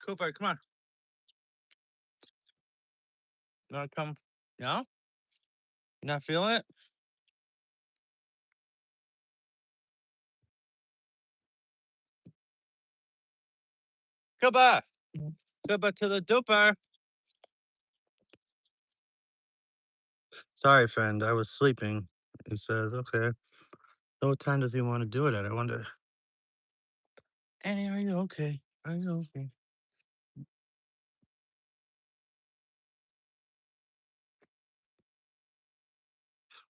Cooper, come on. You want to come? No? You not feeling it? Cooper! Cooper to the duper. Sorry, friend. I was sleeping. He says, okay. So what time does he want to do it at? I wonder. Annie, are you okay? Are you okay?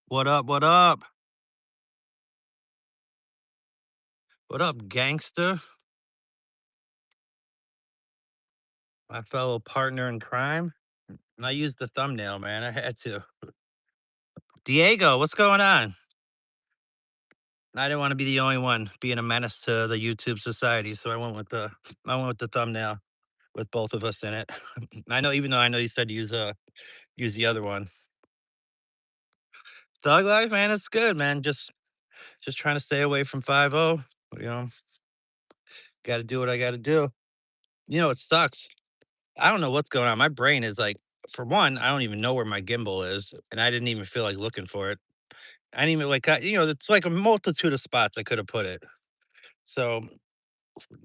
What up? What up? What up, gangster? My fellow partner in crime. And I used the thumbnail, man. I had to. Diego, what's going on? I didn't want to be the only one being a menace to the YouTube society, so I went with the thumbnail with both of us in it. I know, even though I know you said use the other one. Thug life, man, it's good, man. Just trying to stay away from 5-0. You know, got to do what I got to do. You know, it sucks. I don't know what's going on. My brain is like, for one, I don't even know where my gimbal is, and I didn't even feel like looking for it. I didn't even like, it's like a multitude of spots I could have put it. So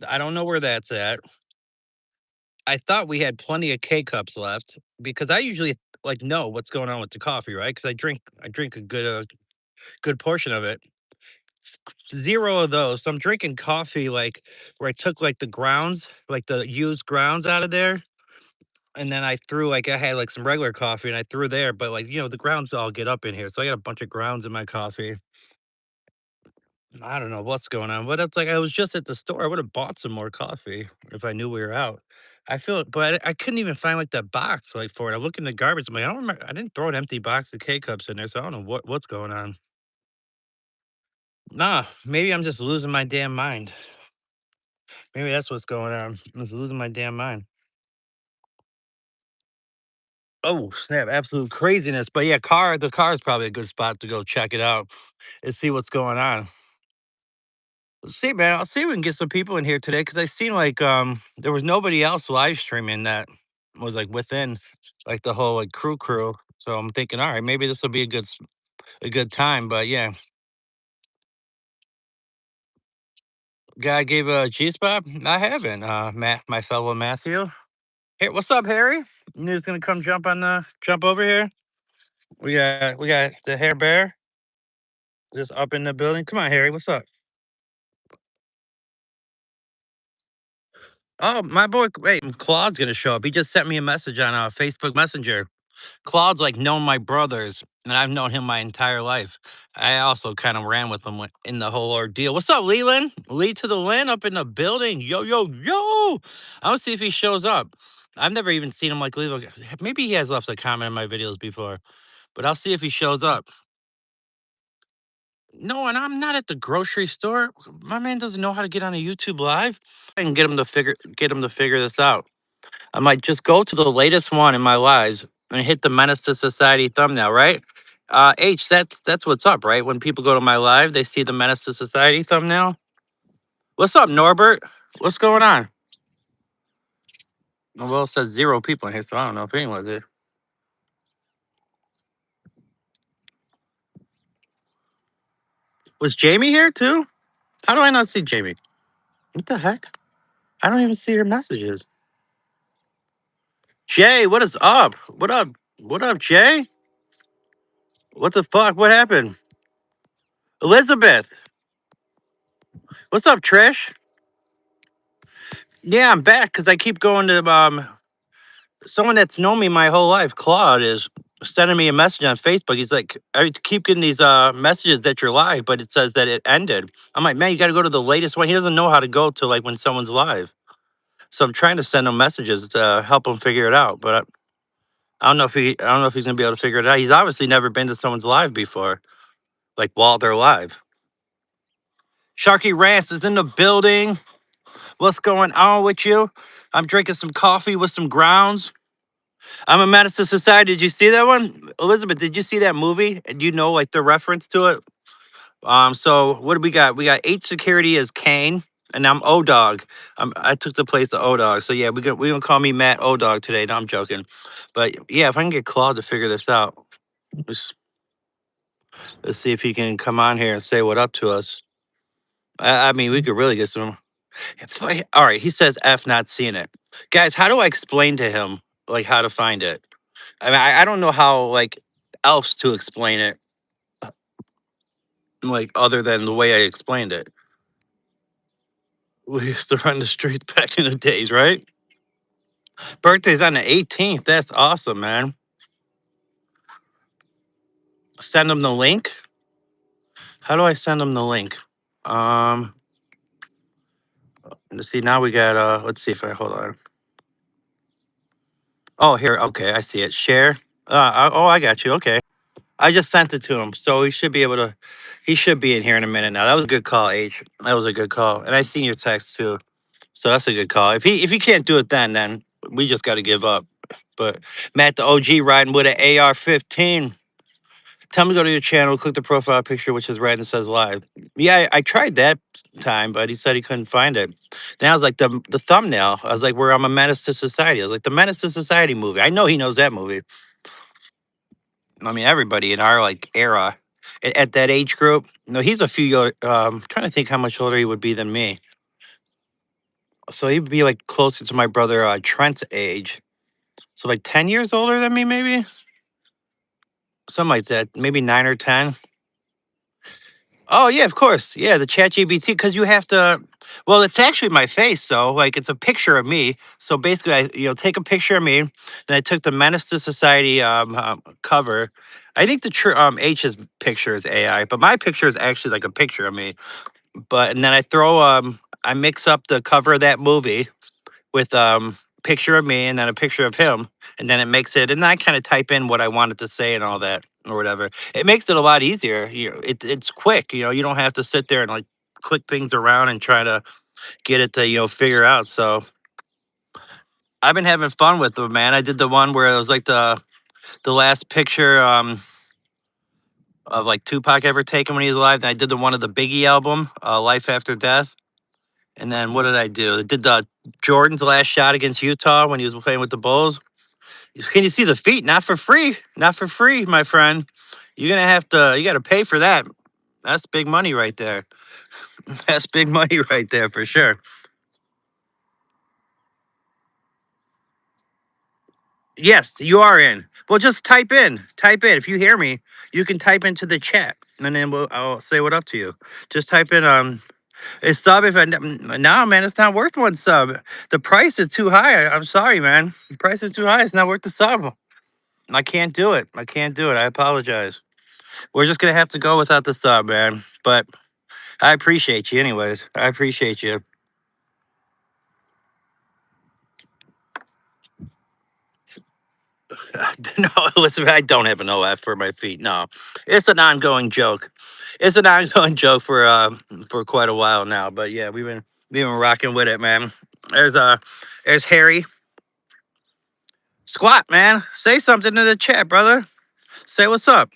I don't know where that's at. I thought we had plenty of K cups left because I usually like know what's going on with the coffee, right? Because I drink a good portion of it. Zero of those. So I'm drinking coffee like where I took like the grounds, like the used grounds out of there. And then I threw like I had like some regular coffee and I threw there, but like the grounds all get up in here. So I got a bunch of grounds in my coffee. I don't know what's going on, but it's like I was just at the store. I would have bought some more coffee if I knew we were out. I feel, but I couldn't even find like that box like for it. I look in the garbage. I'm like, I don't remember. I didn't throw an empty box of K cups in there, so I don't know what's going on. Nah, maybe I'm just losing my damn mind. Maybe that's what's going on. I'm just losing my damn mind. Oh snap! Absolute craziness. But yeah, the car is probably a good spot to go check it out and see what's going on. See, man, I'll see if we can get some people in here today because I seen like there was nobody else live streaming that was like within like the whole like crew. So I'm thinking, all right, maybe this will be a good time. But yeah, guy gave a G spot. I haven't. Matt, my fellow Matthew. Hey, what's up, Harry? You just gonna come jump over here? We got the hair bear just up in the building. Come on, Harry. What's up? Oh, my boy. Wait, Claude's gonna show up. He just sent me a message on Facebook Messenger. Claude's like known my brothers, and I've known him my entire life. I also kind of ran with him in the whole ordeal. What's up, Leland? Lee to the Lynn up in the building. Yo, yo, yo. I want to see if he shows up. I've never even seen him like leave. Maybe he has left a comment in my videos before, but I'll see if he shows up. No, and I'm not at the grocery store. My man doesn't know how to get on a YouTube live. I can get him to figure this out. I might just go to the latest one in my lives and hit the Menace to Society thumbnail, right? H, that's what's up, right? When people go to my live, they see the Menace to Society thumbnail. What's up, Norbert? What's going on? Well, it says 0 people in here, so I don't know if anyone's here. Was Jamie here too? How do I not see Jamie? What the heck? I don't even see her messages. Jay, what is up? What up? What up, Jay? What the fuck? What happened? Elizabeth, what's up, Trish? Yeah, I'm back because I keep going to someone that's known me my whole life. Claude is sending me a message on Facebook. He's like, I keep getting these messages that you're live, but it says that it ended. I'm like, man, you got to go to the latest one. He doesn't know how to go to like when someone's live, so I'm trying to send him messages to help him figure it out. But I don't know if he's gonna be able to figure it out. He's obviously never been to someone's live before, like while they're live. Sharky Rants is in the building. What's going on with you? I'm drinking some coffee with some grounds. I'm a Madison Society. Did you see that one? Elizabeth, did you see that movie? And you know like the reference to it? So what do we got? We got H security as Kane. And I'm O Dog. I took the place of O Dog. So yeah, we gonna call me Matt O Dog today. No, I'm joking. But yeah, if I can get Claude to figure this out, let's, let's see if he can come on here and say what up to us. I mean, we could really get some. All right, he says F not seeing it. Guys, how do I explain to him like how to find it? I mean, I don't know how like else to explain it, like other than the way I explained it. We used to run the streets back in the days, right? Birthday's on the 18th. That's awesome, man. Send them the link. How do I send them the link? Um, let's see. Now we got. Let's see if I hold on. Oh, here. Okay, I see it. Share. Oh, I got you. Okay. I just sent it to him, so he should be able to. He should be in here in a minute now. That was a good call, H. That was a good call, and I seen your text too, so that's a good call. If he can't do it, then we just got to give up. But Matt, the OG, riding with an AR-15. Tell him to go to your channel, click the profile picture, which is red and says live. Yeah, I tried that time, but he said he couldn't find it. Then I was like, the thumbnail. I was like, where I'm a menace to society. I was like, the Menace to Society movie. I know he knows that movie. I mean, everybody in our like era, at that age group. No, he's a few. Trying to think how much older he would be than me. So he'd be like closer to my brother Trent's age. So like 10 years older than me, maybe something like that. Maybe 9 or 10. Oh yeah, of course. Yeah, the Chat GBT because you have to. Well, it's actually my face, so like it's a picture of me. So basically, I take a picture of me, and I took the Menace to Society cover. I think the H's picture is AI, but my picture is actually like a picture of me. But and then I mix up the cover of that movie with picture of me and then a picture of him, and then it makes it. And then I kind of type in what I wanted to say and all that or whatever. It makes it a lot easier. It's quick. You don't have to sit there and like click things around and try to get it to figure out. So I've been having fun with them, man. I did the one where it was like the last picture of like Tupac ever taken when he was alive. Then I did the one of the Biggie album, Life After Death. And then what did I do? I did the Jordan's last shot against Utah when he was playing with the Bulls. Can you see the feet? Not for free. Not for free, my friend. You got to pay for that. That's big money right there. That's big money right there for sure. Yes, you are in. Well, just type in. Type in. If you hear me, you can type into the chat, and then I'll say what up to you. Just type in a sub. If I no, man, it's not worth one sub. The price is too high. I'm sorry, man. The price is too high. It's not worth the sub. I can't do it. I can't do it. I apologize. We're just gonna have to go without the sub, man. But I appreciate you, anyways. I appreciate you. No, listen, I don't have an OF for my feet. No, it's an ongoing joke. It's an ongoing joke for quite a while now. But yeah, we've been rocking with it, man. There's Harry. Squat, man. Say something in the chat, brother. Say what's up.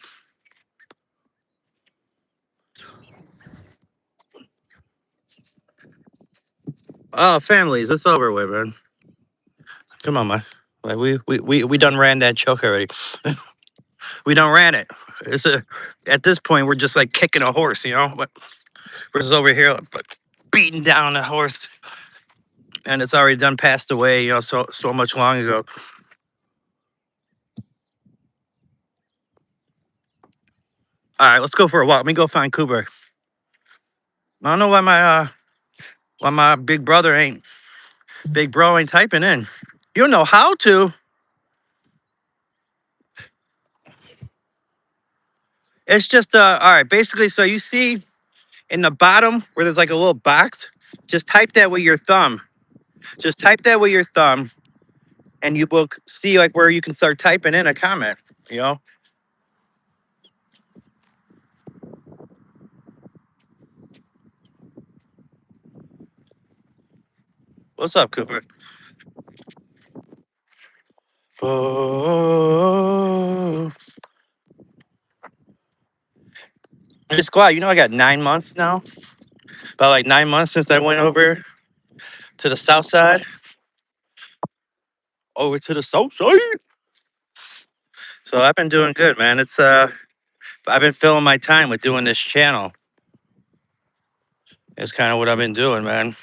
Oh, families, it's over with, man. Come on, man. Like we done ran that joke already. We done ran it. It's a At this point we're just like kicking a horse, but we're just over here like, beating down a horse, and it's already done passed away, so much long ago. All right, let's go for a walk. Let me go find Cooper. I don't know why my big bro ain't typing in. You don't know how to. It's just all right. Basically, so you see in the bottom where there's like a little box, just type that with your thumb. Just type that with your thumb, and you will see like where you can start typing in a comment. You know, what's up, Cooper? Oh, hey, squad. I got 9 months now. About like 9 months since I went over to the south side. Over to the south side. So I've been doing good, man. I've been filling my time with doing this channel. It's kind of what I've been doing, man.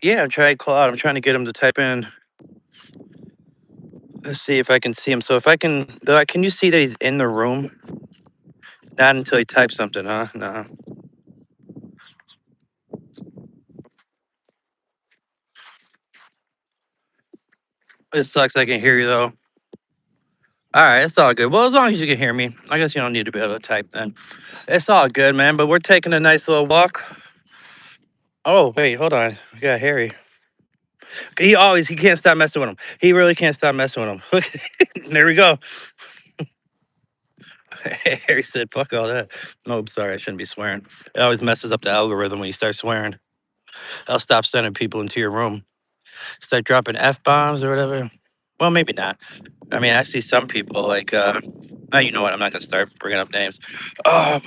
Yeah, I'm trying Claude. I'm trying to get him to type in. Let's see if I can see him. So if I can, can you see that he's in the room? Not until he types something, huh? No. It sucks. I can hear you though. All right, it's all good. Well, as long as you can hear me, I guess you don't need to be able to type then. It's all good, man. But we're taking a nice little walk. Oh, wait, hold on. We got Harry. He can't stop messing with him. He really can't stop messing with him. There we go. Harry said, fuck all that. No, I'm sorry. I shouldn't be swearing. It always messes up the algorithm when you start swearing. I'll stop sending people into your room. Start dropping F bombs or whatever. Well, maybe not. I mean, I see some people like, you know what? I'm not going to start bringing up names. Oh,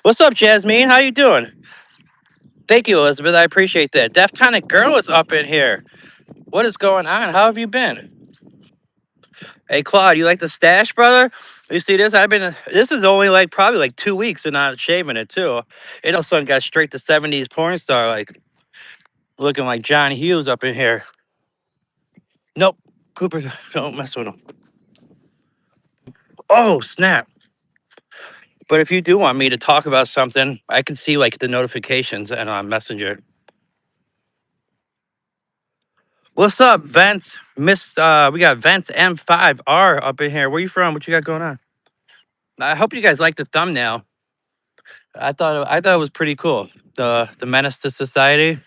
what's up, Jasmine? How you doing? Thank you, Elizabeth. I appreciate that. Deftonic Girl is up in here. What is going on? How have you been? Hey, Claude, you like the stash, brother? You see this? This is only like probably like 2 weeks and not shaving it too. It all of a sudden got straight to 70s porn star, like looking like John Hughes up in here. Nope. Cooper, don't mess with him. Oh, snap. But if you do want me to talk about something, I can see like the notifications and on Messenger. What's up, Vents? We got Vents M5R up in here. Where you from? What you got going on? I hope you guys like the thumbnail. I thought it was pretty cool. The menace to society.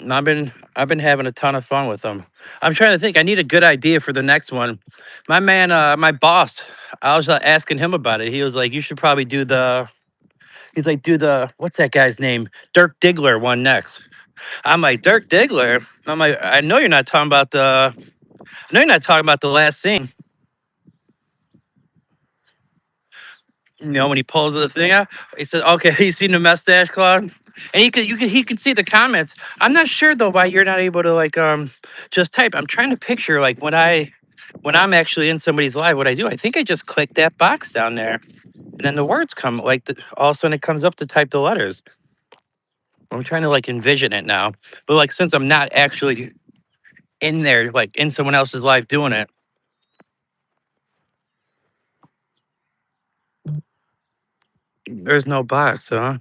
I've been having a ton of fun with them. I'm trying to think. I need a good idea for the next one. My man, my boss, I was asking him about it. He was like, "You should probably do the." He's like, "Do the what's that guy's name? Dirk Diggler one next." I'm like, "Dirk Diggler." I'm like, "I know you're not talking about the. I know you're not talking about the last scene." When he pulls the thing out, he said, "Okay, you seen the mustache, Claude?" And he could see the comments. I'm not sure though why you're not able to like just type. I'm trying to picture like when I'm actually in somebody's live, what I do. I think I just click that box down there, and then the words come like all of a sudden it comes up to type the letters. I'm trying to like envision it now, but like since I'm not actually in there, like in someone else's live doing it, there's no box, huh?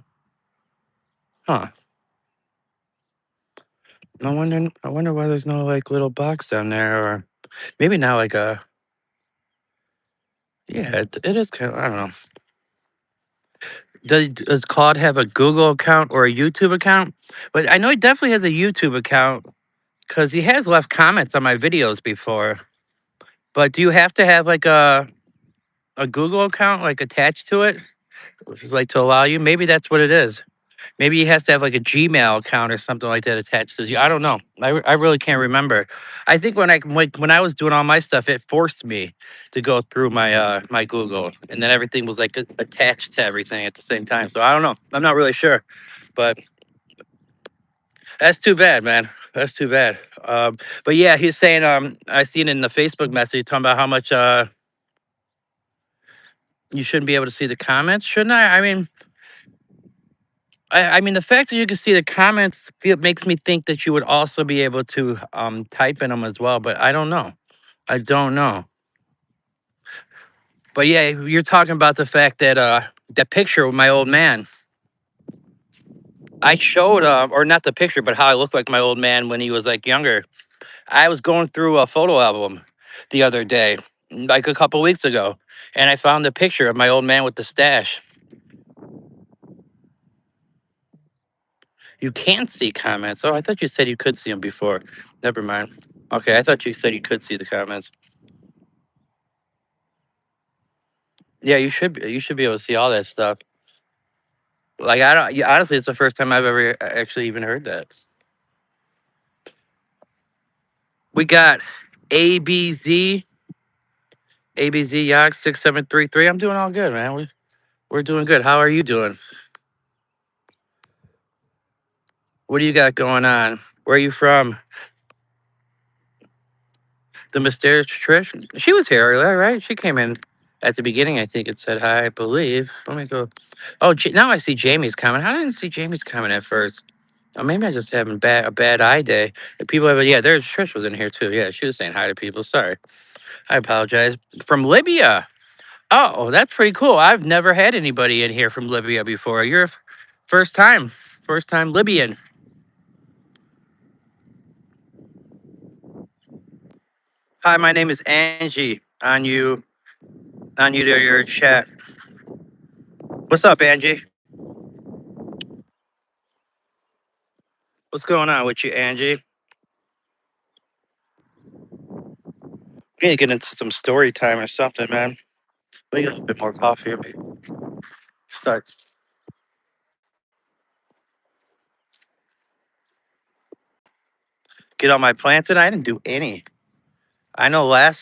Huh. I wonder why there's no like little box down there, or maybe now like a yeah, it is kind of I don't know. Does Claude have a Google account or a YouTube account? But I know he definitely has a YouTube account because he has left comments on my videos before. But do you have to have like a Google account like attached to it, like to allow you? Maybe that's what it is. Maybe he has to have like a Gmail account or something like that attached to you. I don't know. I really can't remember. I think when I was doing all my stuff, it forced me to go through my Google, and then everything was like attached to everything at the same time. So I don't know. I'm not really sure, but that's too bad, man. That's too bad. But yeah, he's saying I seen in the Facebook message talking about how much you shouldn't be able to see the comments, shouldn't I? I mean, the fact that you can see the comments makes me think that you would also be able to type in them as well, but I don't know. I don't know. But yeah, you're talking about the fact that that picture with my old man. I showed or not the picture, but how I looked like my old man when he was like younger. I was going through a photo album the other day, like a couple weeks ago, and I found a picture of my old man with the stash. You can't see comments. Oh, I thought you said you could see them before. Never mind. Okay, I thought you said you could see the comments. Yeah, you should be able to see all that stuff. Like I don't honestly, it's the first time I've ever actually even heard that. We got ABZ ABZ Yacht 6733. I'm doing all good, man. We're doing good. How are you doing? What do you got going on? Where are you from? The mysterious Trish? She was here earlier, right? She came in at the beginning. I think it said hi, I believe. Let me go. Oh, now I see Jamie's coming. I didn't see Jamie's coming at first. Oh, maybe I just having a bad eye day. And people have, yeah, there's Trish was in here too. Yeah, she was saying hi to people. Sorry. I apologize. From Libya. Oh, that's pretty cool. I've never had anybody in here from Libya before. You're first time. First time Libyan. Hi, my name is Angie. On you to your chat. What's up, Angie? What's going on with you, Angie? We need to get into some story time or something, man. We get a bit more coffee. Maybe start. Get on my plants, and I didn't do any. I know I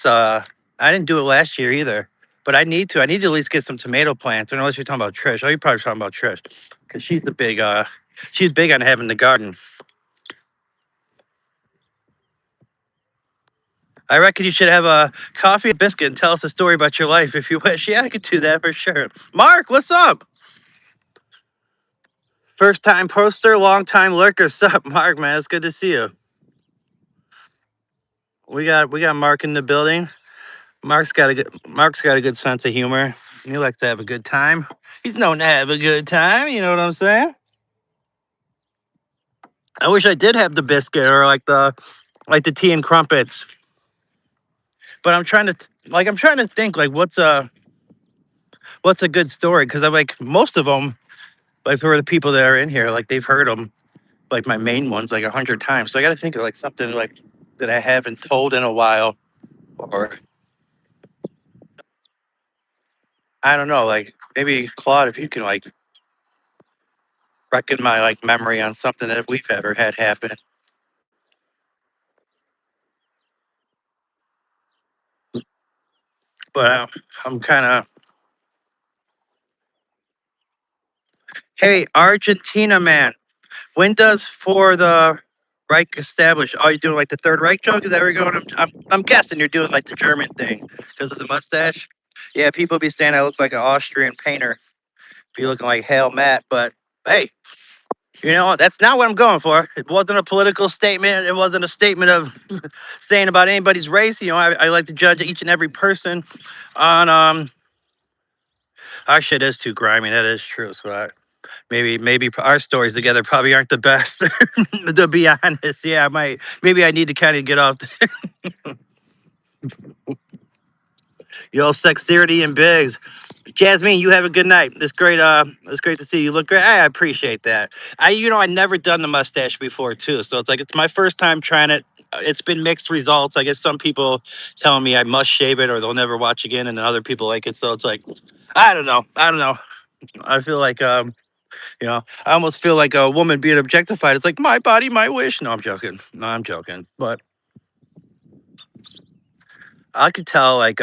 didn't do it last year either. But I need to. I need to at least get some tomato plants. Unless you're talking about Trish. Oh, you're probably talking about Trish. Because she's big on having the garden. I reckon you should have a coffee and biscuit and tell us a story about your life if you wish. Yeah, I could do that for sure. Mark, what's up? First time poster, long time lurker. Sup, Mark, man? It's good to see you. We got Mark in the building. Mark's got a good sense of humor. He likes to have a good time. He's known to have a good time. You know what I'm saying? I wish I did have the biscuit or like the tea and crumpets. But I'm trying to think like what's a good story because I'm like most of them like for the people that are in here like they've heard them like my main ones like 100 times. So I got to think of like something like that I haven't told in a while or I don't know like maybe Claude if you can like reckon my like memory on something that we've ever had happen. But I'm kind of hey Argentina man. When does For the Reich establish? Oh, you're doing like the Third Reich joke? Is that where you're going? I'm guessing you're doing like the German thing because of the mustache. Yeah, people be saying I look like an Austrian painter. Be looking like Hail Matt, but hey, that's not what I'm going for. It wasn't a political statement. It wasn't a statement of saying about anybody's race. I like to judge each and every person on our shit is too grimy. That is true. So maybe our stories together probably aren't the best to be honest. Yeah, maybe I need to kind of get off yo sexerity and bigs. Jasmine, you have a good night. It's great to see you. Look great. I appreciate that. I never done the mustache before too, so it's my first time trying it. It's been mixed results. I guess some people telling me I must shave it or they'll never watch again, and then other people like it. So it's like, I don't know. I don't know. I feel like I almost feel like a woman being objectified. It's like my body, my wish. No, I'm joking. No, I'm joking. But I could tell, like,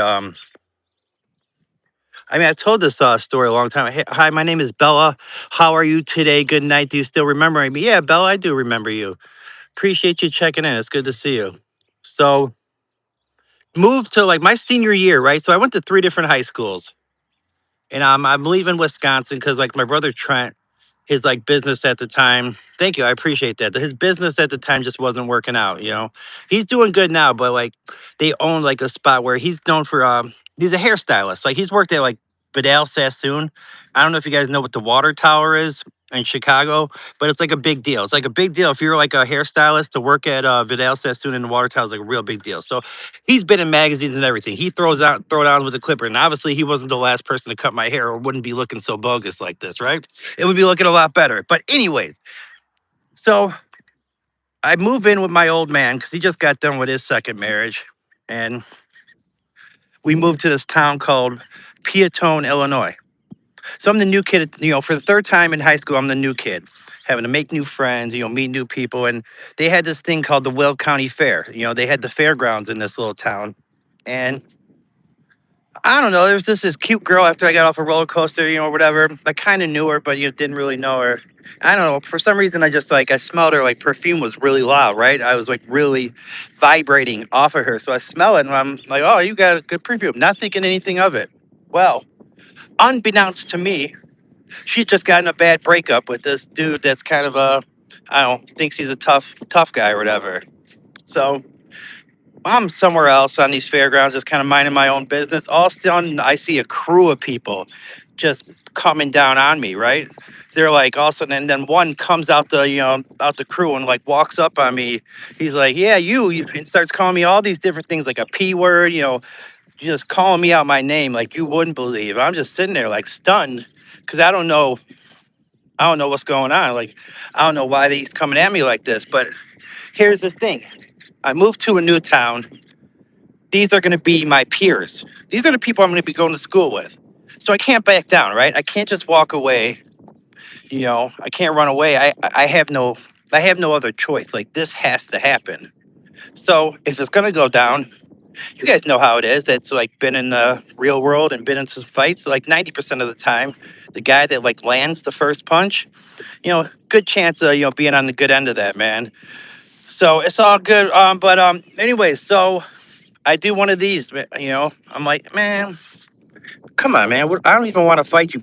I mean, I told this story a long time. Hey, hi, my name is Bella. How are you today? Good night. Do you still remember me? Yeah, Bella, I do remember you. Appreciate you checking in. It's good to see you. So, moved to like my senior year, right? So I went to three different high schools. And I'm leaving Wisconsin because like my brother Trent, his like business at the time. Thank you, I appreciate that. His business at the time just wasn't working out. He's doing good now, but like they own like a spot where he's known for he's a hairstylist. Like he's worked at like Vidal Sassoon. I don't know if you guys know what the water tower is in Chicago, but it's like a big deal. It's like a big deal if you're like a hairstylist to work at Vidal Sassoon in the water tower is like a real big deal. So he's been in magazines and everything. He throw down with a clipper, and obviously he wasn't the last person to cut my hair, or wouldn't be looking so bogus like this, right? It would be looking a lot better. But anyways, so I move in with my old man because he just got done with his second marriage, and we moved to this town called Peatone, Illinois. So I'm the new kid, for the third time in high school. I'm the new kid, having to make new friends, meet new people, and they had this thing called the Will County Fair. They had the fairgrounds in this little town, and I don't know. There was this cute girl after I got off a roller coaster, whatever. I kind of knew her, but didn't really know her. I don't know. For some reason, I just like I smelled her. Like perfume was really loud, right? I was like really vibrating off of her, so I smell it, and I'm like, "Oh, you got a good perfume." Not thinking anything of it. Well, unbeknownst to me, she just gotten a bad breakup with this dude that's kind of I don't thinks he's a tough guy or whatever. So I'm somewhere else on these fairgrounds, just kind of minding my own business. All of a sudden, I see a crew of people just coming down on me. Right? They're like all of a sudden, and then one comes out out the crew and like walks up on me. He's like, "Yeah, you," and starts calling me all these different things, like a p word. Just calling me out my name like you wouldn't believe. I'm just sitting there like stunned because I don't know. I don't know what's going on. Like, I don't know why he's coming at me like this. But here's the thing: I moved to a new town. These are going to be my peers. These are the people I'm going to be going to school with. So I can't back down, right? I can't just walk away. I can't run away. I have no other choice. Like this has to happen. So if it's going to go down, you guys know how it is. That's like been in the real world and been in some fights. Like 90% of the time, the guy that like lands the first punch, good chance of being on the good end of that, man. So it's all good. But anyways, so I do one of these. I'm like, man, come on, man. I don't even want to fight you.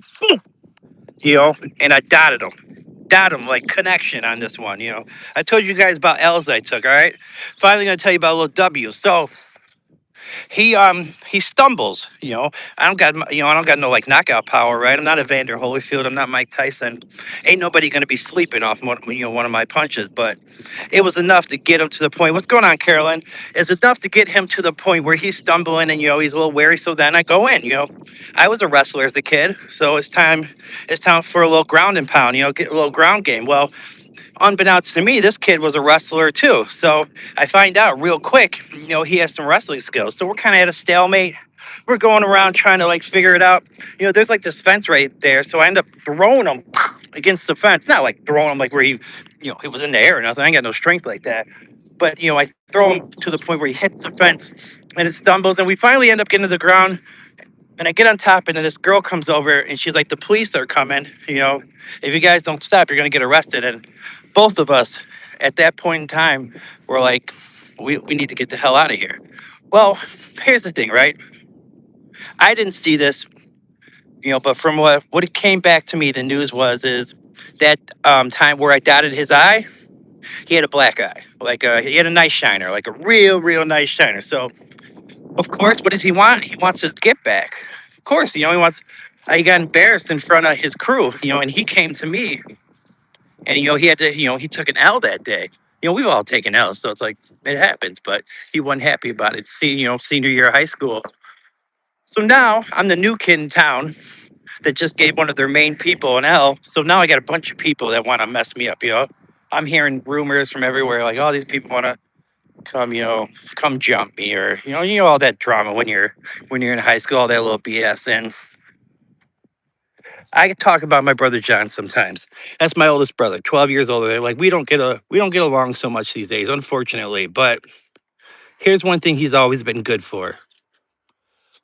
And I dotted him like connection on this one. I told you guys about L's I took. All right, finally gonna tell you about a little W. So he stumbles. I don't got no like knockout power, right? I'm not a Vander Holyfield. I'm not Mike Tyson. Ain't nobody gonna be sleeping off one of my punches, but it was enough to get him to the point. What's going on, Carolyn? It's enough to get him to the point where he's stumbling and he's a little wary. So then I go in. I was a wrestler as a kid, so it's time. It's time for a little ground and pound. Get a little ground game. Well, unbeknownst to me, this kid was a wrestler too. So I find out real quick, he has some wrestling skills. So we're kind of at a stalemate. We're going around trying to like figure it out. There's like this fence right there. So I end up throwing him against the fence. Not like throwing him like where he was in the air or nothing. I ain't got no strength like that. But, I throw him to the point where he hits the fence and it stumbles. And we finally end up getting to the ground. And I get on top, and then this girl comes over, and she's like, "The police are coming. If you guys don't stop, you're gonna get arrested." And both of us, at that point in time, were like, "We need to get the hell out of here." Well, here's the thing, right? I didn't see this, but from what it came back to me, the news is that time where I dotted his eye, he had a black eye, like he had a nice shiner, like a real nice shiner. So of course, what does he want? He wants his get back. Of course, he wants. He got embarrassed in front of his crew, and he came to me, and he had to, he took an L that day. We've all taken L's, so it's like it happens. But he wasn't happy about it. Senior year of high school. So now I'm the new kid in town that just gave one of their main people an L. So now I got a bunch of people that want to mess me up. I'm hearing rumors from everywhere, like, oh, these people want to come jump me, or all that drama when you're in high school, all that little BS. And I talk about my brother John sometimes. That's my oldest brother, 12 years older. They're like, we don't get along so much these days, unfortunately. But here's one thing he's always been good for.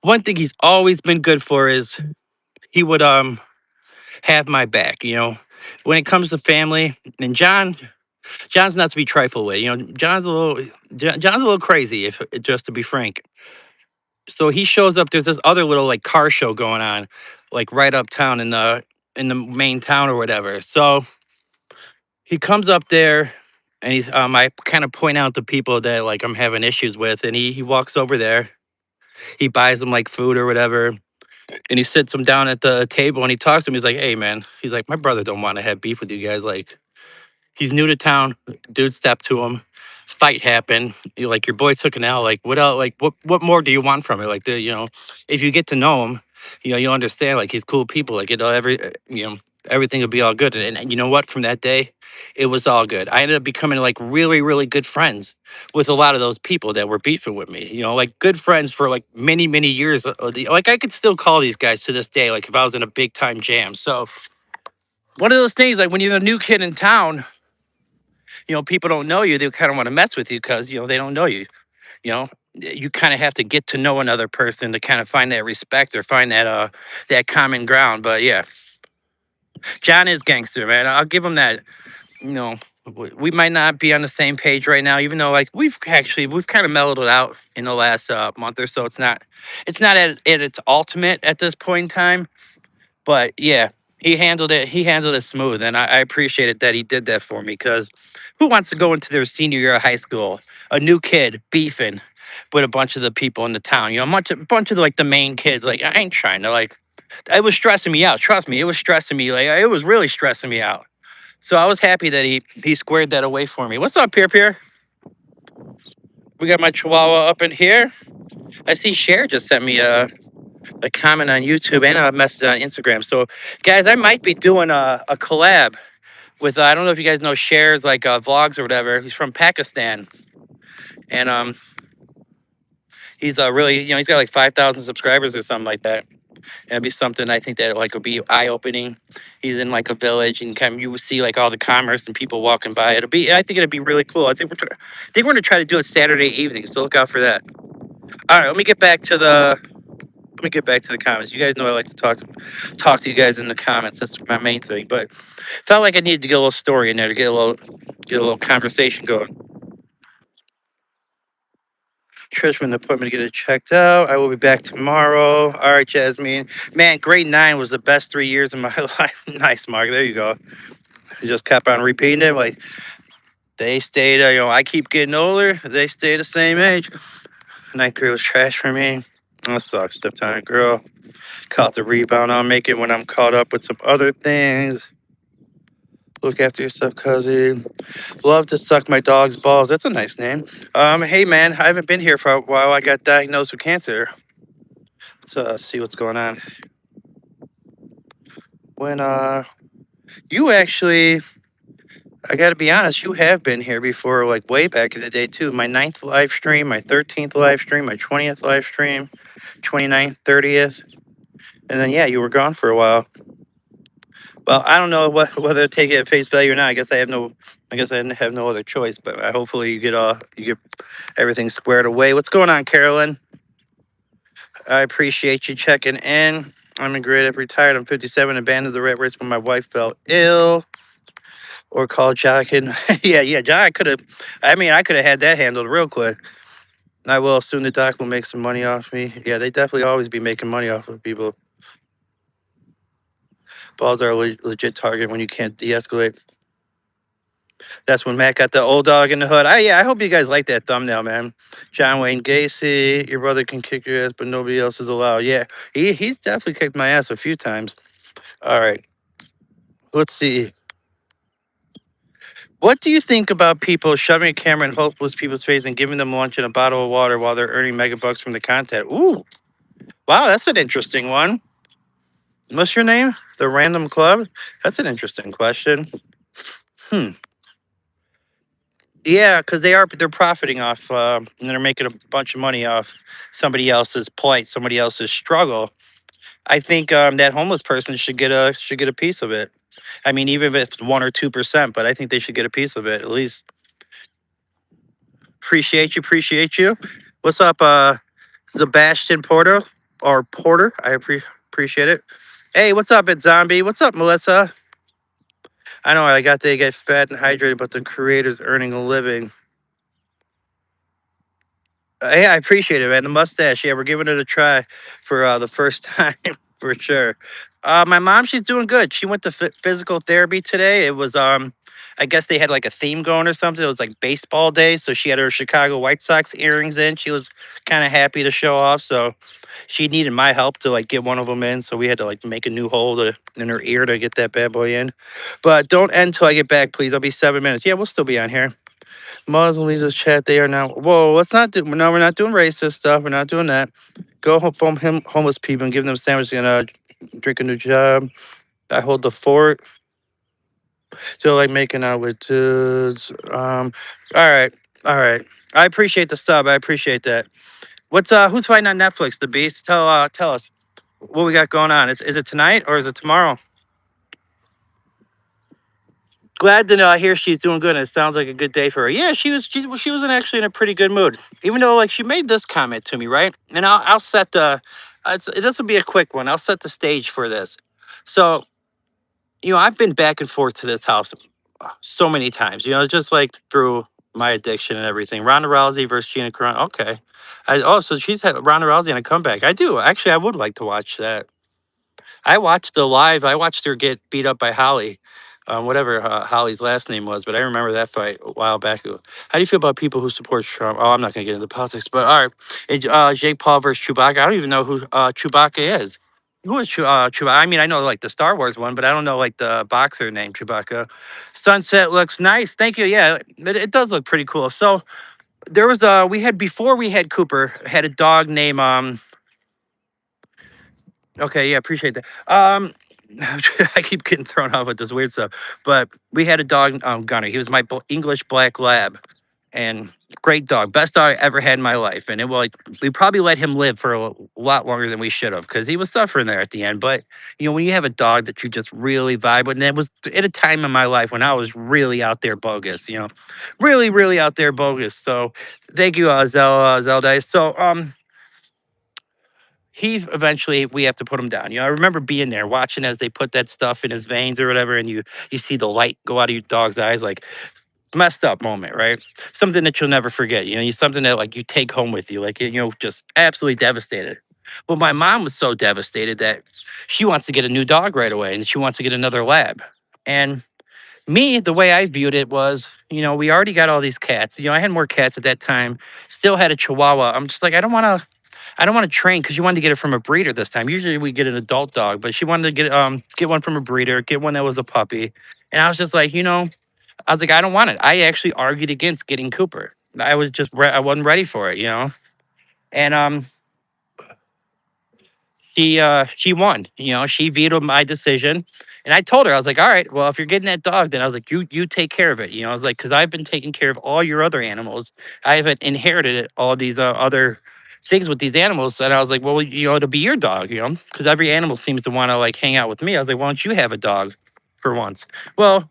One thing he's always been good for is he would have my back. When it comes to family, and John's not to be trifled with. John's a little crazy, if just to be frank. So he shows up. There's this other little like car show going on, like right uptown in the main town or whatever. So he comes up there, and I kind of point out the people that like I'm having issues with, and he walks over there. He buys them like food or whatever, and he sits them down at the table, and he talks to him. He's like, "Hey man," he's like, "My brother don't want to have beef with you guys. Like, he's new to town. Dude stepped to him. Fight happened. Like your boy took an L. Like what else? Like what more do you want from it? Like if you get to know him, you'll understand. Like he's cool people. Like everything will be all good. And you know what? From that day, it was all good. I ended up becoming like really good friends with a lot of those people that were beefing with me. Like good friends for like many years. Like I could still call these guys to this day. Like if I was in a big time jam. So one of those things, like when you're a new kid in town, people don't know you, they kind of want to mess with you because they don't know you. you kind of have to get to know another person to kind of find that respect or find that common ground. But yeah, John is gangster, man. I'll give him that. You know, we might not be on the same page right now, even though like we've kind of mellowed it out in the last month or so. It's not at its ultimate at this point in time. But yeah, he handled it. He handled it smooth, and I appreciated that he did that for me. Because who wants to go into their senior year of high school, a new kid beefing with a bunch of the people in the town? You know, a bunch of like the main kids. Like I ain't trying to like. It was stressing me out. Trust me, it was stressing me. Like it was really stressing me out. So I was happy that he squared that away for me. What's up, Peer Peer? We got my Chihuahua up in here. I see Cher just sent me a comment on YouTube and a message on Instagram. So, guys, I might be doing a collab with I don't know if you guys know Cher's like vlogs or whatever. He's from Pakistan, and he's really he's got like 5,000 subscribers or something like that. It'd be something I think that like would be eye opening. He's in like a village and kind of you will see like all the commerce and people walking by. I think it'd be really cool. I think we're gonna try to do it Saturday evening, so look out for that. All right, let me get back to the comments. You guys know I like to talk to you guys in the comments. That's my main thing. But felt like I needed to get a little story in there to get a little conversation going. Trishman appointment to get it checked out. I will be back tomorrow. All right, Jasmine. Man, grade 9 was the best 3 years of my life. Nice, Mark. There you go. You just kept on repeating it. Like they stayed, I keep getting older. They stay the same age. Ninth grade was trash for me. That sucks. Step time, girl. Caught the rebound. I'll make it when I'm caught up with some other things. Look after yourself, cousin. Love to suck my dog's balls. That's a nice name. Hey man, I haven't been here for a while. I got diagnosed with cancer. Let's see what's going on. When you actually, I got to be honest, you have been here before, like way back in the day too. My ninth live stream, my 13th live stream, my 20th live stream, 29th, 30th, and then yeah, you were gone for a while. Well, I don't know whether to take it at face value or not. I guess I have no other choice. But hopefully you get everything squared away. What's going on, Carolyn? I appreciate you checking in. I'm in grade F, retired. I'm 57, abandoned the rat race when my wife fell ill. Or called Jack and yeah, Jack could have. I mean, I could have had that handled real quick. I will soon. The doc will make some money off me. Yeah, they definitely always be making money off of people. Balls are a legit target when you can't de-escalate. That's when Matt got the old dog in the hood. I hope you guys like that thumbnail, man. John Wayne Gacy, your brother can kick your ass, but nobody else is allowed. Yeah, he's definitely kicked my ass a few times. All right, let's see. What do you think about people shoving a camera in hopeless people's face and giving them lunch and a bottle of water while they're earning megabucks from the content? Ooh, wow, that's an interesting one. What's your name? The Random Club? That's an interesting question. Hmm. Yeah, because they're profiting off, and they're making a bunch of money off somebody else's plight, somebody else's struggle. I think that homeless person should get a piece of it. I mean, even if it's 1 or 2%, but I think they should get a piece of it at least. Appreciate you. What's up, Sebastian Porter or Porter? I appreciate it. Hey, what's up, It Zombie? What's up, Melissa? I know they get fat and hydrated, but the creator's earning a living. Yeah, I appreciate it, man. The mustache. Yeah, we're giving it a try for the first time for sure. My mom, she's doing good. She went to physical therapy today. It was I guess they had like a theme going or something. It was like baseball day, so she had her Chicago White Sox earrings in. She was kind of happy to show off. So she needed my help to like get one of them in. So we had to like make a new hole in her ear to get that bad boy in. But don't end till I get back, please. I'll be 7 minutes. Yeah, we'll still be on here. Muslim leaders chat. They are now. Whoa, let's not do. No, we're not doing racist stuff. We're not doing that. Go home, phone him homeless people and give them sandwiches and drink a new job. I hold the fort. Still like making out with dudes. All right, all right. I appreciate the sub. I appreciate that. What's who's fighting on Netflix? The Beast. Tell us what we got going on. Is it tonight or is it tomorrow? Glad to know. I hear she's doing good, and it sounds like a good day for her. Yeah, she was actually in a pretty good mood. Even though like she made this comment to me, right? And I'll set the this will be a quick one. I'll set the stage for this. So I've been back and forth to this house so many times. Just like through my addiction and everything. Ronda Rousey versus Gina Carano. Okay. So she's had Ronda Rousey on a comeback. I do actually. I would like to watch that. I watched the live. I watched her get beat up by Holly, whatever Holly's last name was, but I remember that fight a while back. How do you feel about people who support Trump? Oh, I'm not going to get into politics, but all right. Jake Paul versus Chewbacca. I don't even know who Chewbacca is. Who is Chewbacca? I mean, I know like the Star Wars one, but I don't know like the boxer named Chewbacca. Sunset looks nice. Thank you. Yeah, it does look pretty cool. So there was we had before we had Cooper had a dog named Okay, yeah, appreciate that. I keep getting thrown off with this weird stuff, but we had a dog, Gunner. He was my English black lab, and great dog, best dog I ever had in my life. And it was like we probably let him live for a lot longer than we should have because he was suffering there at the end. But when you have a dog that you just really vibe with, and it was at a time in my life when I was really out there bogus, really, really out there bogus. So thank you, Zelda. So he eventually we have to put him down. I remember being there watching as they put that stuff in his veins or whatever, and you see the light go out of your dog's eyes, like messed up moment, right? Something that you'll never forget. You something that like you take home with you, like just absolutely devastated. Well, my mom was so devastated that she wants to get a new dog right away, and she wants to get another lab. And me, the way I viewed it was, we already got all these cats. I had more cats at that time. Still had a Chihuahua. I'm just like, I don't want to train because she wanted to get it from a breeder this time. Usually we get an adult dog, but she wanted to get one from a breeder, get one that was a puppy. And I was just like, I was like, I don't want it. I actually argued against getting Cooper. I was just I wasn't ready for it. And she won. She vetoed my decision. And I told her, I was like, all right, well, if you're getting that dog, then I was like, you take care of it. I was like, because I've been taking care of all your other animals. I haven't inherited all these other things with these animals. And I was like, well, it'll be your dog, because every animal seems to want to like hang out with me. I was like, why don't you have a dog for once? Well,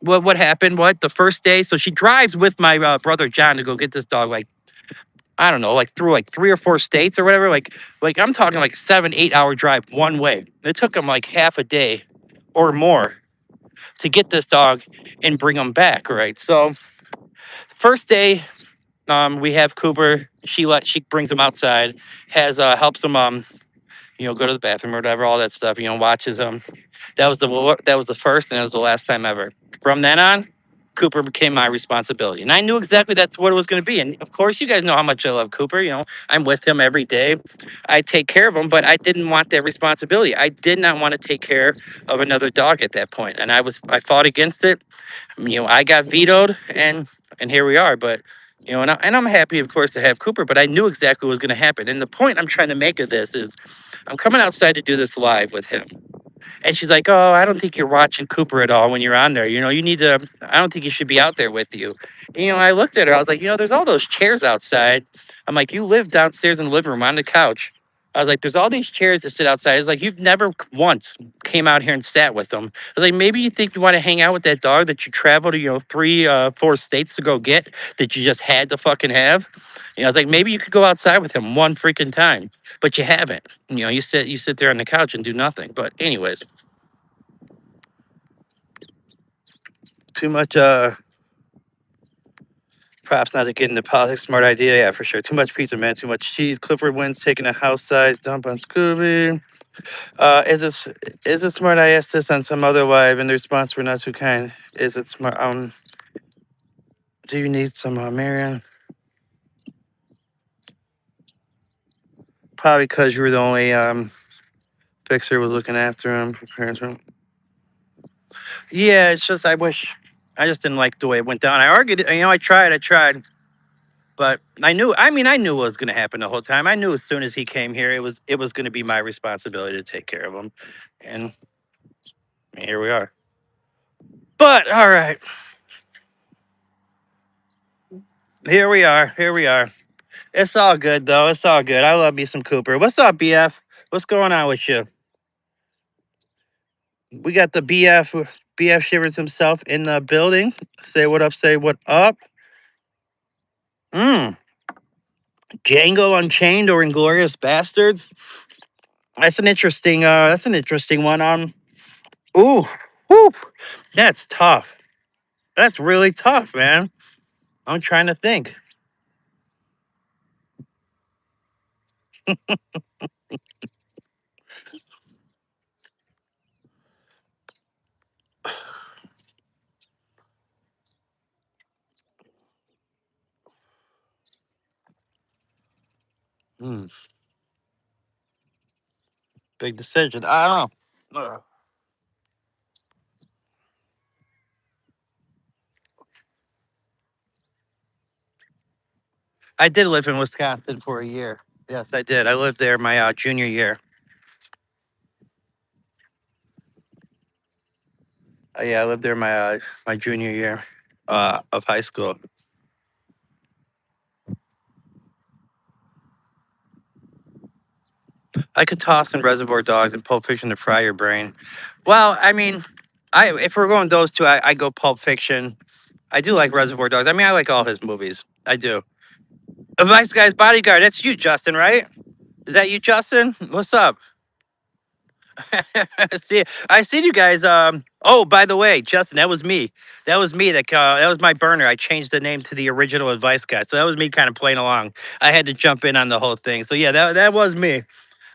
what happened? What the first day? So she drives with my brother John to go get this dog. Like I don't know, like through like 3 or 4 states or whatever. Like I'm talking like 7, 8 hour drive one way. It took him like half a day or more to get this dog and bring him back. Right. So first day, we have Cooper. She brings him outside, has helps him go to the bathroom or whatever, all that stuff. Watches him. That was the first and it was the last time ever. From then on, Cooper became my responsibility, and I knew exactly that's what it was going to be. And of course, you guys know how much I love Cooper. I'm with him every day. I take care of him, but I didn't want that responsibility. I did not want to take care of another dog at that point, and I fought against it. I got vetoed, and here we are. But and I'm happy, of course, to have Cooper. But I knew exactly what was going to happen. And the point I'm trying to make of this is, I'm coming outside to do this live with him. And she's like, "Oh, I don't think you're watching Cooper at all when you're on there. You need to, I don't think you should be out there with you." I looked at her. I was like, "There's all those chairs outside." I'm like, "You live downstairs in the living room on the couch." I was like, "There's all these chairs to sit outside." It's like, "You've never once came out here and sat with them." I was like, "Maybe you think you want to hang out with that dog that you traveled to, 3, 4 states to go get, that you just had to fucking have." I was like, "Maybe you could go outside with him one freaking time, but you haven't. You sit there on the couch and do nothing." But anyways, too much perhaps not to get into politics. Smart idea, yeah, for sure. Too much pizza, man. Too much cheese. Clifford wins, taking a house size dump on Scooby. Is it smart? I asked this on some other live, and the response were not too kind. Is it smart? Do you need some Marion? Probably because you were the only fixer was looking after him. Preparing for him. Yeah, it's just I just didn't like the way it went down. I argued. I tried. But I knew what was going to happen the whole time. I knew as soon as he came here, it was going to be my responsibility to take care of him, and here we are. But all right, here we are. Here we are. It's all good though. It's all good. I love me some Cooper. What's up, BF? What's going on with you? We got the BF. BF Shivers himself in the building. Say what up, say what up. Mm, Django Unchained or Inglorious Bastards. That's an interesting one. Ooh, whew, that's tough. That's really tough, man. I'm trying to think. Mm, big decision. I don't know. I did live in Wisconsin for a year. Yes, I did. I lived there my junior year. Yeah, I lived there my junior year of high school. I could toss in Reservoir Dogs and Pulp Fiction to fry your brain. Well, I mean, I if we're going those two, I go Pulp Fiction. I do like Reservoir Dogs. I mean, I like all his movies. I do. A Nice Guy's Bodyguard. That's you, Justin, right? Is that you, Justin? What's up? See, I seen you guys. Oh, by the way, Justin, that was me. That was me. That was my burner. I changed the name to the original advice guy. So that was me kind of playing along. I had to jump in on the whole thing. So yeah, that was me.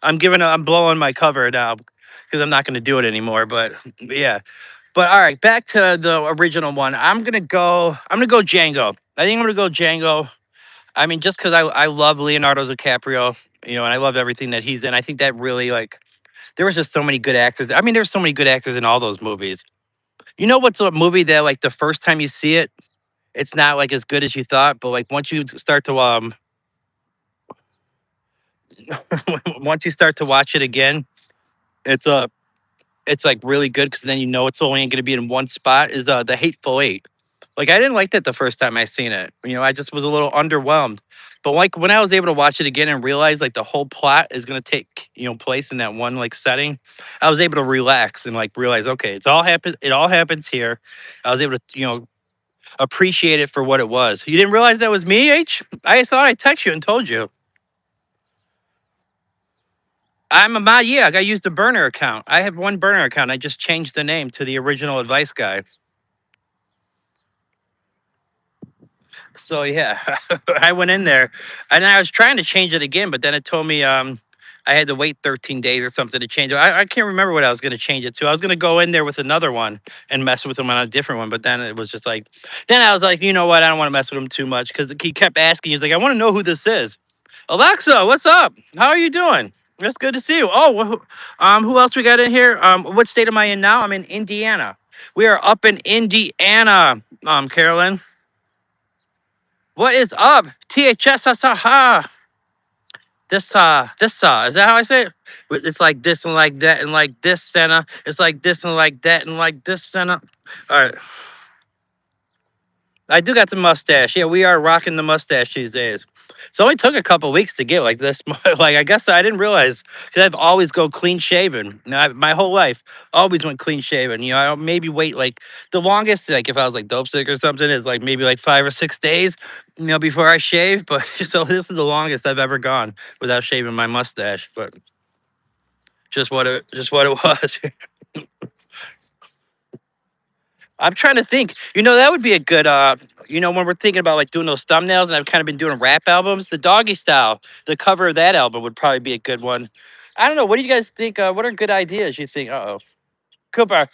I'm blowing my cover now because I'm not going to do it anymore. But yeah. But all right, back to the original one. I'm gonna go Django. I think I'm gonna go Django. I mean, just because I love Leonardo DiCaprio, and I love everything that he's in. I think that really like there was just so many good actors. I mean, there's so many good actors in all those movies. You know what's a movie that like the first time you see it, it's not like as good as you thought, but like once you start to once you start to watch it again, it's it's like really good because then you know it's only going to be in one spot. Is The Hateful Eight. Like I didn't like that the first time I seen it. I just was a little underwhelmed. But like when I was able to watch it again and realize like the whole plot is going to take place in that one like setting, I was able to relax and like realize okay, it's all happen. It all happens here. I was able to appreciate it for what it was. You didn't realize that was me, H? I thought I texted you and told you. I'm a mod. Yeah, I used a burner account. I have one burner account. I just changed the name to the original advice guy. So yeah, I went in there, and I was trying to change it again, but then it told me I had to wait 13 days or something to change it. I can't remember what I was going to change it to. I was going to go in there with another one and mess with him on a different one, but then it was just like, then I was like, you know what? I don't want to mess with him too much because he kept asking. He's like, I want to know who this is. Alexa, what's up? How are you doing? It's good to see you. Oh, who else we got in here? What state am I in now? I'm in Indiana. We are up in Indiana, Carolyn. What is up? THS, is that how I say it? It's like this and like that and like this Santa. It's like this and like that and like this Santa. All right. I do got the mustache. Yeah, we are rocking the mustache these days. It only took a couple weeks to get like this. Like I guess I didn't realize because I've always go clean shaven. My whole life always went clean shaven. I don't maybe wait like the longest like if I was like dope sick or something is like maybe like 5 or 6 days, before I shave. But so this is the longest I've ever gone without shaving my mustache. But just what it was. I'm trying to think. That would be a good when we're thinking about like doing those thumbnails and I've kind of been doing rap albums, the doggy style, the cover of that album would probably be a good one. I don't know. What do you guys think? What are good ideas you think? Uh-oh. Cooper.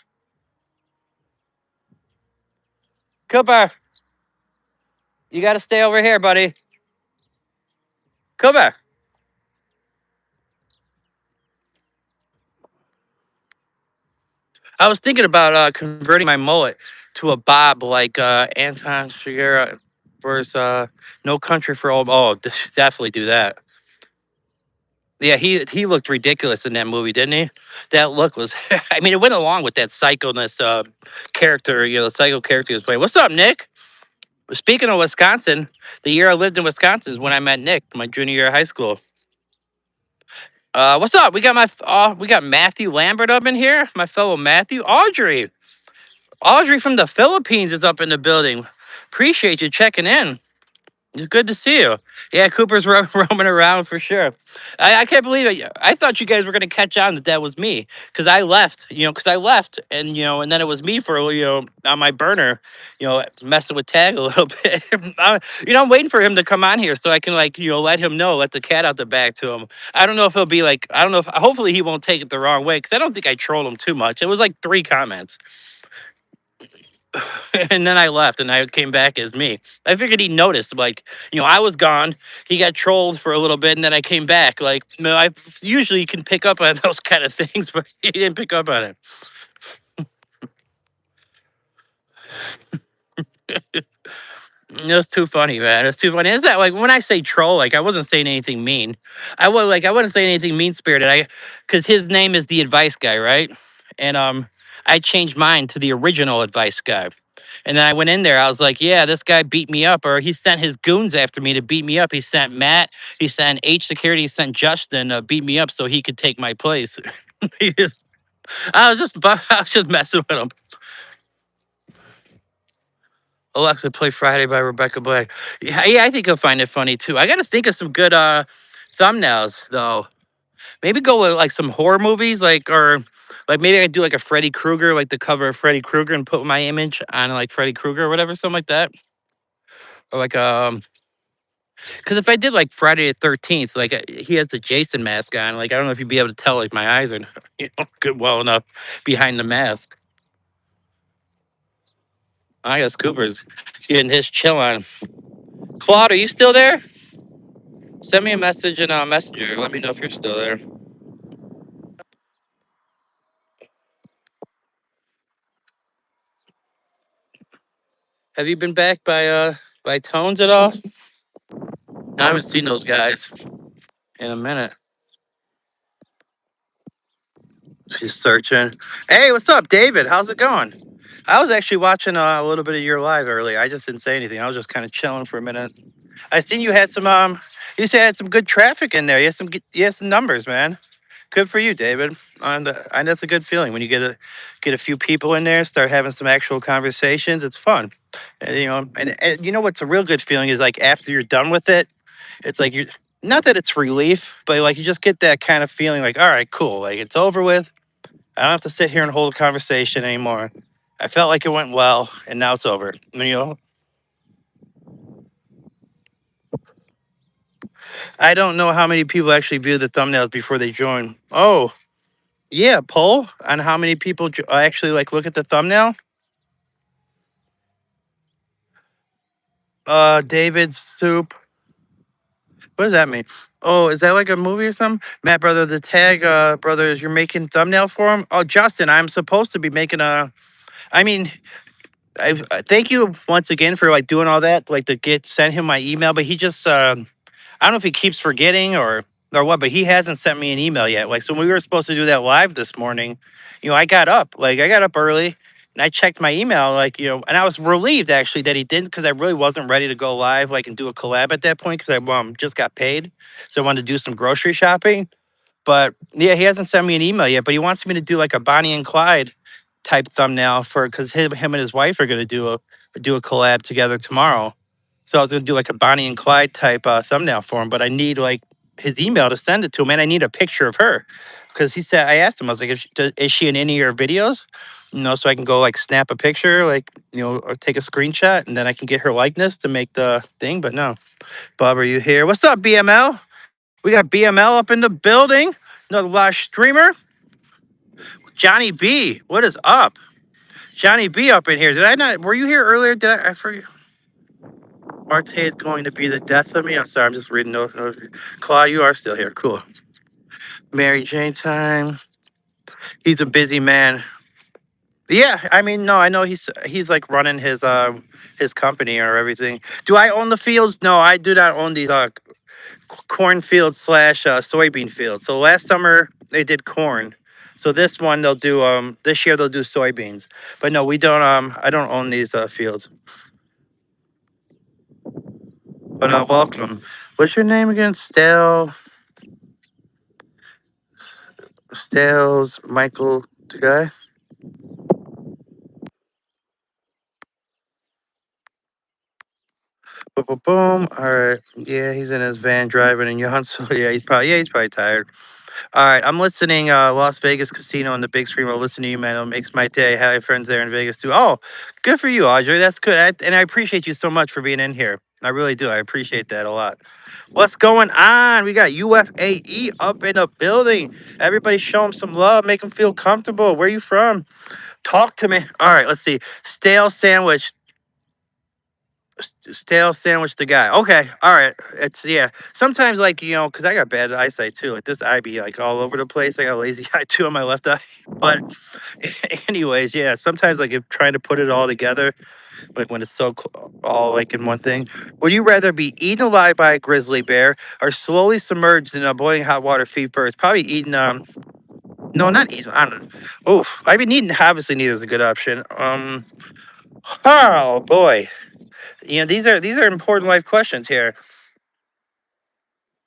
Cooper, you gotta stay over here, buddy. Cooper. I was thinking about converting my mullet to a bob like Anton Chigurh versus No Country for Old. Oh, definitely do that. Yeah, he looked ridiculous in that movie, didn't he? That look was I mean, it went along with that psychoness character, the psycho character he was playing. What's up, Nick? Speaking of Wisconsin, the year I lived in Wisconsin is when I met Nick, my junior year of high school. What's up? We got Matthew Lambert up in here, my fellow Matthew. Audrey. Audrey from the Philippines is up in the building. Appreciate you checking in. It's good to see you. Yeah, Cooper's roaming around for sure. I can't believe it. I thought you guys were gonna catch on that that was me because I left. Because I left, and and then it was me for on my burner. Messing with Tag a little bit. I'm waiting for him to come on here so I can like let him know, let the cat out the bag to him. I don't know if he'll be like I don't know if hopefully he won't take it the wrong way because I don't think I trolled him too much. It was like 3 comments. And then I left and I came back as me. I figured he noticed, like, I was gone. He got trolled for a little bit and then I came back. Like, no, I usually can pick up on those kind of things, but he didn't pick up on it. It was too funny, man. It's too funny. Is that like when I say troll, like I wasn't saying anything mean. I wasn't saying anything mean spirited. Because his name is the advice guy, right? And I changed mine to the original advice guy. And then I went in there. I was like, yeah, this guy beat me up, or he sent his goons after me to beat me up. He sent Matt, he sent H Security, he sent Justin to beat me up so he could take my place. I was just messing with him. Alexa, play Friday by Rebecca Black. Yeah, I think you'll find it funny too. I got to think of some good thumbnails though. Maybe go with like some horror movies, or like maybe I could do like a Freddy Krueger, like the cover of Freddy Krueger, and put my image on like Freddy Krueger or whatever, something like that. Or like because if I did like Friday the 13th, like he has the Jason mask on, like I don't know if you'd be able to tell like my eyes are good well enough behind the mask. I guess Cooper's getting his chill on. Claude, are you still there? Send me a message in Messenger. Let me know if you're still there. Have you been back by Tones at all? I haven't seen those guys in a minute. She's searching. Hey, what's up, David? How's it going? I was actually watching a little bit of your live earlier. I just didn't say anything. I was just kind of chilling for a minute. I seen you had some you said had some good traffic in there. You had some numbers, man. Good for you, David. And that's a good feeling when you get a few people in there, start having some actual conversations. It's fun. And you know what's a real good feeling is like after you're done with it, it's like you're not that it's relief, but like you just get that kind of feeling like, all right, cool, like it's over with. I don't have to sit here and hold a conversation anymore. I felt like it went well, and now it's over. I don't know how many people actually view the thumbnails before they join. Oh, yeah, poll on how many people actually like look at the thumbnail. David Soup. What does that mean? Oh, is that like a movie or something? Matt, brother, the tag, brothers, you're making thumbnail for him. Oh, Justin, I'm supposed to be making a. I mean, thank you once again for like doing all that, like to get send him my email, but he just I don't know if he keeps forgetting or what, but he hasn't sent me an email yet. Like, so when we were supposed to do that live this morning, I got up early and I checked my email, like, and I was relieved actually that he didn't because I really wasn't ready to go live, like, and do a collab at that point because I just got paid. So I wanted to do some grocery shopping. But yeah, he hasn't sent me an email yet, but he wants me to do like a Bonnie and Clyde type thumbnail for because him and his wife are going to do a collab together tomorrow. So I was going to do like a Bonnie and Clyde type thumbnail for him, but I need like his email to send it to him, and I need a picture of her because he said I asked him I was like, is she in any of your videos? So I can go like snap a picture, like or take a screenshot, and then I can get her likeness to make the thing. But no, Bob, are you here? What's up, BML? We got BML up in the building. Another live streamer. Johnny B. What is up? Johnny B up in here. Did I not? Were you here earlier? I forget. Marte is going to be the death of me. I'm sorry. I'm just reading. No. Claude, you are still here. Cool. Mary Jane time. He's a busy man. Yeah, I mean, no, I know he's like running his company or everything. Do I own the fields? No, I do not own these cornfield slash soybean field. So last summer they did corn. So this year they'll do soybeans. But no, we don't I don't own these fields. But welcome. What's your name again? Stales Michael the guy? Boom, boom, boom. All right. Yeah, he's in his van driving in Yon. So he's probably tired. All right, I'm listening. Las Vegas Casino on the big screen. I'll listen to you, man. It makes my day. I have friends there in Vegas too. Oh, good for you, Audrey. That's good. And I appreciate you so much for being in here. I really do. I appreciate that a lot. What's going on? We got UFAE up in the building. Everybody show them some love. Make them feel comfortable. Where you from? Talk to me. All right, let's see. Stale sandwich. Stale sandwich the guy. Okay, all right. It's yeah. Sometimes like because I got bad eyesight too. Like this eye be like all over the place. I got a lazy eye too on my left eye. But anyways, yeah. Sometimes like if trying to put it all together, like when it's all like in one thing. Would you rather be eaten alive by a grizzly bear or slowly submerged in a boiling hot water feet first? Probably eaten. No, not eaten. I don't know. Oh, I mean eaten. Obviously, neither is a good option. Oh boy. These are important life questions here.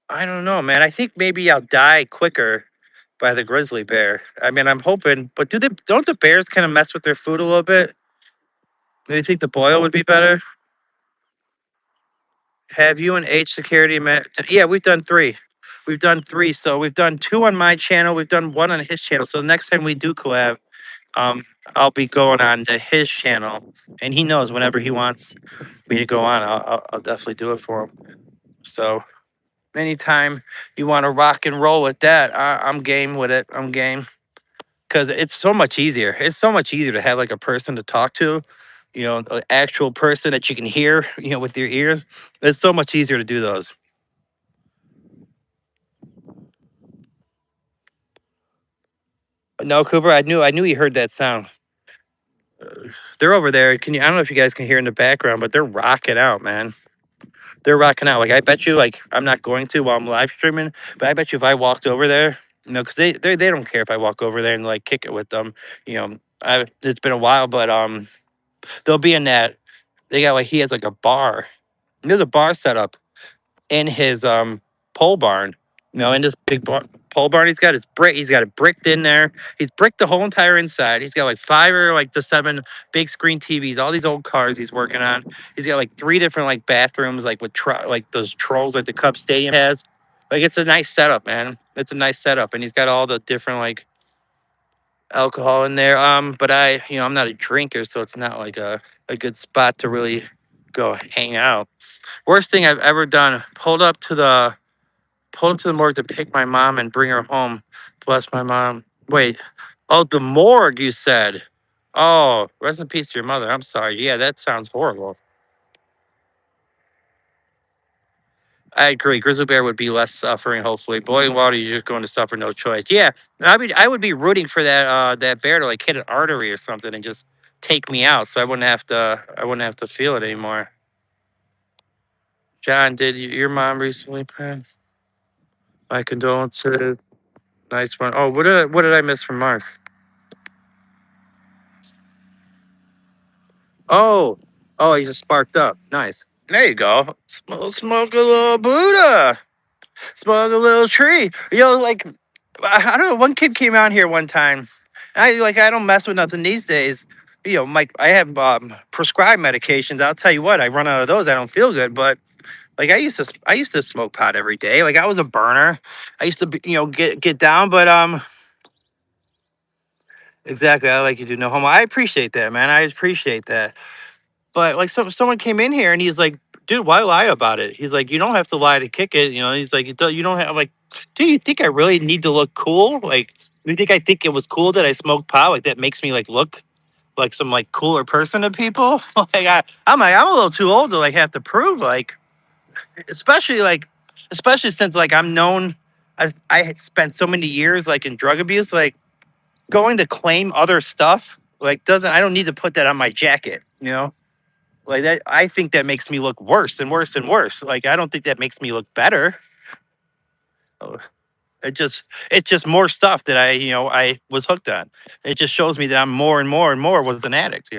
I don't know, man. I think maybe I'll die quicker by the grizzly bear. I mean, I'm hoping, but don't the bears kind of mess with their food a little bit? Do you think the boil would be better? Have you and H security met? Yeah, we've done three. We've done three. So we've done two on my channel. We've done one on his channel. So the next time we do collab, um, I'll be going on to his channel, and he knows whenever he wants me to go on, I'll definitely do it for him. So anytime you want to rock and roll with that, I'm game with it. I'm game because it's so much easier. It's so much easier to have like a person to talk to, an actual person that you can hear, with your ears. It's so much easier to do those. No, Cooper, I knew you heard that sound. They're over there. Can you? I don't know if you guys can hear in the background, but they're rocking out, man. They're rocking out. Like I bet you, like I'm not going to while I'm live streaming, but I bet you if I walked over there, because they don't care if I walk over there and like kick it with them. It's been a while, but they'll be in that. They got like he has like a bar. There's a bar set up in his pole barn. In this big pole barn, he's got his brick. He's got it bricked in there. He's bricked the whole entire inside. He's got like five or like the seven big screen TVs. All these old cars he's working on. He's got like three different like bathrooms, like with like those trolls like the Cup Stadium has. Like it's a nice setup, man. It's a nice setup, and he's got all the different like alcohol in there. But I'm not a drinker, so it's not like a good spot to really go hang out. Worst thing I've ever done, pulled up to the morgue to pick my mom and bring her home. Bless my mom. Wait. Oh, the morgue, you said. Oh, rest in peace to your mother. I'm sorry. Yeah, that sounds horrible. I agree. Grizzly bear would be less suffering, hopefully. Boiling water, you're just going to suffer no choice. Yeah. I would be rooting for that bear to like hit an artery or something and just take me out so I wouldn't have to feel it anymore. John, did your mom recently pass? My condolences. Nice one. Oh, what did I miss from Mark? Oh, oh, he just sparked up. Nice. There you go. Smoke a little Buddha. Smoke a little tree. Like I don't know. One kid came out here one time. I don't mess with nothing these days. Mike, I have prescribed medications. I'll tell you what, I run out of those. I don't feel good, but like I used to smoke pot every day. Like I was a burner. I used to get down, but exactly. I like you do no homo. I appreciate that, man. I appreciate that. But like someone came in here and he's like, dude, why lie about it? He's like, you don't have to lie to kick it. He's like, you don't have. I'm like, do you think I really need to look cool? Like, you think I think it was cool that I smoked pot? Like that makes me like look like some like cooler person to people? I'm a little too old to like have to prove like, especially like, especially since like I'm known as I had spent so many years like in drug abuse. Like going to claim other stuff like doesn't. I don't need to put that on my jacket. Like that, I think that makes me look worse and worse and worse. Like I don't think that makes me look better. Oh, it's just more stuff that I was hooked on. It just shows me that I'm more and more and more was an addict.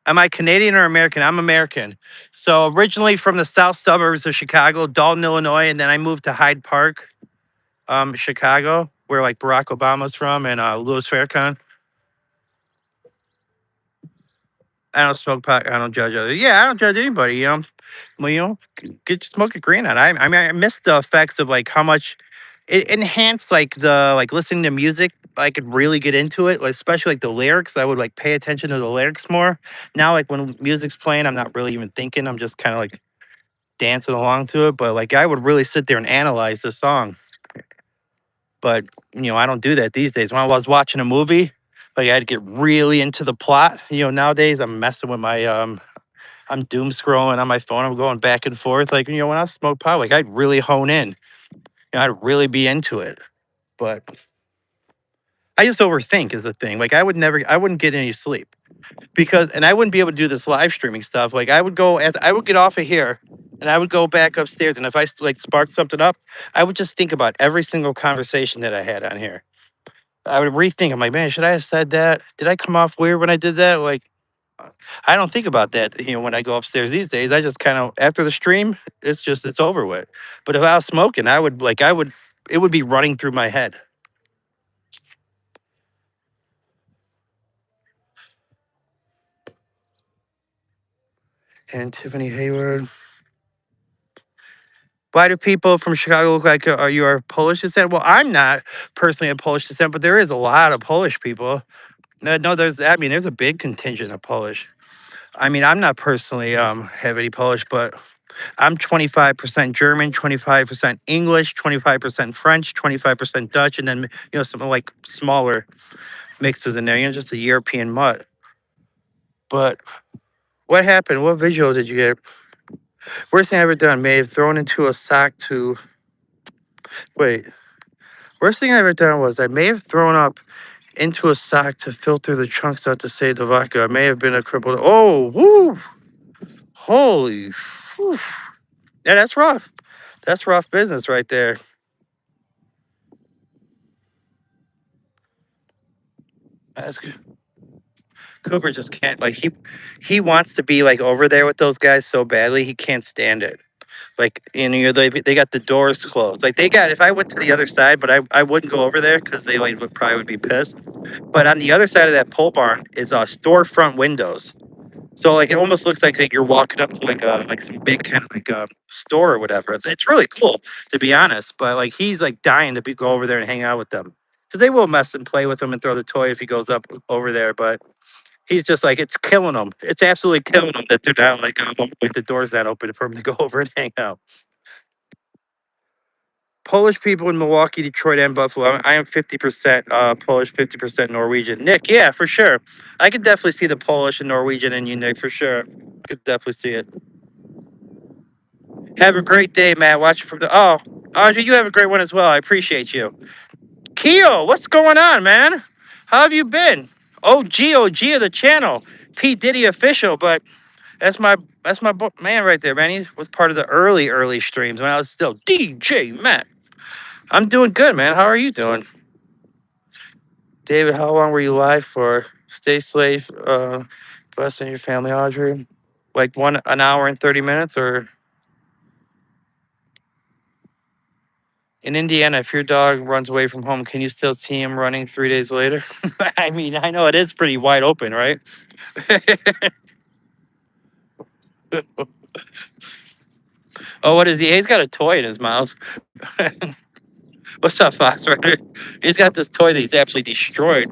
Am I Canadian or American? I'm American. So originally from the south suburbs of Chicago, Dalton, Illinois, and then I moved to Hyde Park, Chicago, where like Barack Obama's from and Louis Farrakhan. I don't smoke pot. I don't judge others. Yeah, I don't judge anybody. Well, get smoke a green on. I mean, I miss the effects of like how much it enhanced like the like listening to music. I could really get into it, like, especially like the lyrics. I would like pay attention to the lyrics more. Now, like when music's playing, I'm not really even thinking. I'm just kind of like dancing along to it. But like I would really sit there and analyze the song. But I don't do that these days. When I was watching a movie, like I had to get really into the plot. Nowadays I'm messing with my I'm doom scrolling on my phone. I'm going back and forth. Like, when I smoke pot, like I'd really hone in. I'd really be into it. But I just overthink is the thing. Like I wouldn't get any sleep because, and I wouldn't be able to do this live streaming stuff. Like I would get off of here and I would go back upstairs. And if I like sparked something up, I would just think about every single conversation that I had on here. I would rethink. I'm like, man, should I have said that? Did I come off weird when I did that? Like, I don't think about that, when I go upstairs these days. I just kind of after the stream, it's over with. But if I was smoking, it would be running through my head. And Tiffany Hayward. Why do people from Chicago look like are you are Polish descent? Well, I'm not personally a Polish descent, but there is a lot of Polish people. No, there's a big contingent of Polish. I mean, I'm not personally have any Polish, but I'm 25% German, 25% English, 25% French, 25% Dutch, and then some like smaller mixes in there. Just a European mutt. But what happened? What visual did you get? Worst thing I ever done? May have thrown into a sock to wait. Worst thing I ever done was I may have thrown up into a sock to filter the chunks out to save the vodka. I may have been a crippled. Oh, woo! Holy, whew. Yeah, that's rough. That's rough business right there. That's Cooper just can't like he wants to be like over there with those guys so badly he can't stand it. Like they got the doors closed. Like they got if I went to the other side, but I wouldn't go over there because they like would be pissed. But on the other side of that pole barn is storefront windows. So like it almost looks like you're walking up to like some big kind of like a store or whatever. It's really cool to be honest. But like he's like dying to go over there and hang out with them because they will mess and play with him and throw the toy if he goes up over there. But he's just like it's killing him. It's absolutely killing him that they're not like the door's not open for him to go over and hang out. Polish people in Milwaukee, Detroit, and Buffalo. I am 50% Polish, 50% Norwegian. Nick, yeah, for sure. I could definitely see the Polish and Norwegian in you, Nick, for sure. Could definitely see it. Have a great day, Matt. Watch from the. Oh, Audrey, you have a great one as well. I appreciate you. Keo, what's going on, man? How have you been? OG of the channel, P Diddy official. But that's my man right there, man. He was part of the early streams when I was still DJ Matt. I'm doing good, man. How are you doing? David, how long were you live for? Stay safe. Blessing your family, Audrey. Like an hour and 30 minutes, or in Indiana, if your dog runs away from home, can you still see him running 3 days later? I mean, I know it is pretty wide open, right? Oh, what is he? He's got a toy in his mouth. What's up, Fox Rider? He's got this toy that he's actually destroyed.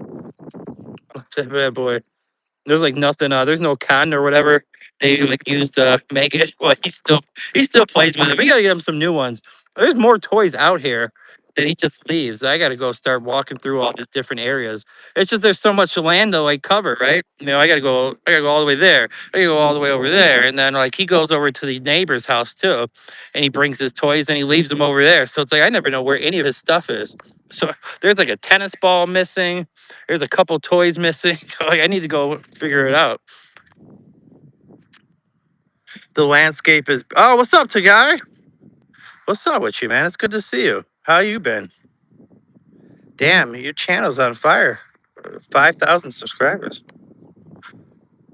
That boy. There's like nothing. There's no cotton or whatever they like used to make it. Well, he still plays with it. We gotta get him some new ones. There's more toys out here that he just leaves. I gotta go start walking through all the different areas. It's just there's so much land to like cover, right? I gotta go all the way there. I gotta go all the way over there, and then like he goes over to the neighbor's house too, and he brings his toys and he leaves them over there. So it's like I never know where any of his stuff is. So there's like a tennis ball missing. There's a couple toys missing. Like I need to go figure it out. The landscape is. Oh, what's up, Tagai? What's up with you, man? It's good to see you. How you been? Damn, your channel's on fire. 5,000 subscribers.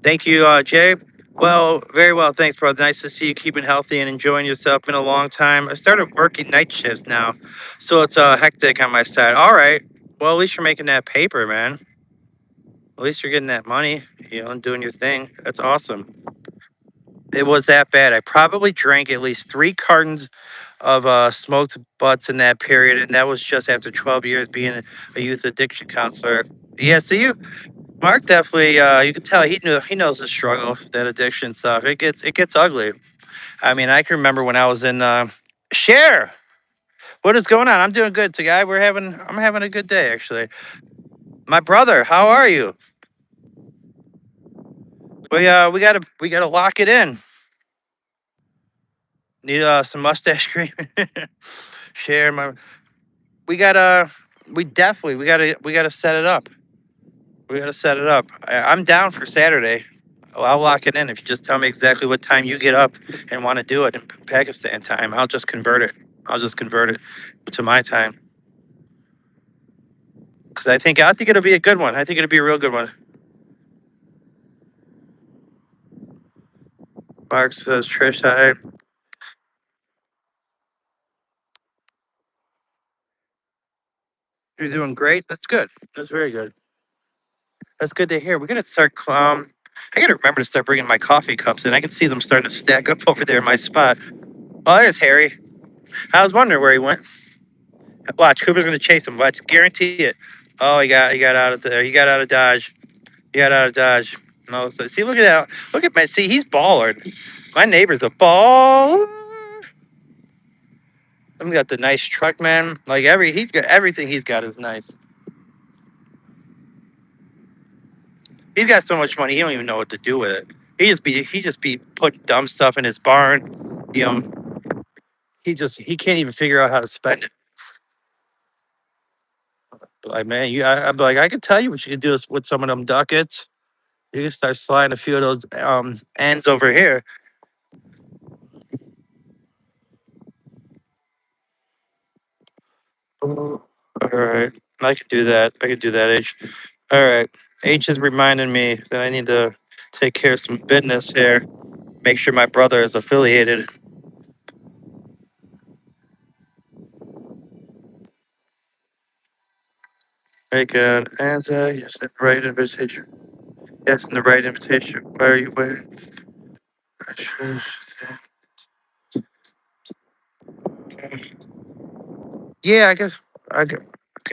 Thank you, Jay. Well, very well. Thanks, brother. Nice to see you keeping healthy and enjoying yourself. Been a long time. I started working night shifts now, so it's hectic on my side. All right. Well, at least you're making that paper, man. At least you're getting that money, and doing your thing. That's awesome. It was that bad. I probably drank at least 3 cartons of smoked butts in that period, and that was just after 12 years being a youth addiction counselor. Yeah, so Mark definitely, you can tell he knows the struggle, that addiction stuff. It gets ugly. I mean, I can remember when I was in share. What is going on? I'm doing good, guy. I'm having a good day actually. My brother, how are you? We gotta lock it in. Need some mustache cream. Share my. We gotta. We gotta set it up. We gotta set it up. I'm down for Saturday. I'll lock it in if you just tell me exactly what time you get up and want to do it in Pakistan time. I'll just convert it. I'll just convert it to my time because I think it'll be a good one. I think it'll be a real good one. Mark says Trish, hi. You're doing great. That's good. That's very good. That's good to hear. We're gonna start. I gotta remember to start bringing my coffee cups in. I can see them starting to stack up over there in my spot. Oh, there's Harry. I was wondering where he went. Watch, Cooper's gonna chase him. Watch, guarantee it. Oh, he got out of there. He got out of Dodge. He got out of Dodge. No, so see, look at that. Look at my. See, he's baller. My neighbor's a baller. He's got the nice truck, man. Like he's got everything. He's got is nice. He's got so much money. He don't even know what to do with it. He just be putting dumb stuff in his barn. He can't even figure out how to spend it. Like man, I'm like I can tell you what you can do with some of them ducats. You can start sliding a few of those ends over here. All right, I can do that. I can do that, H. All right, H is reminding me that I need to take care of some business here. Make sure my brother is affiliated. Make an answer. Yes, the right invitation. Yes, in the right invitation. Why are you waiting? Yeah, I guess. Okay,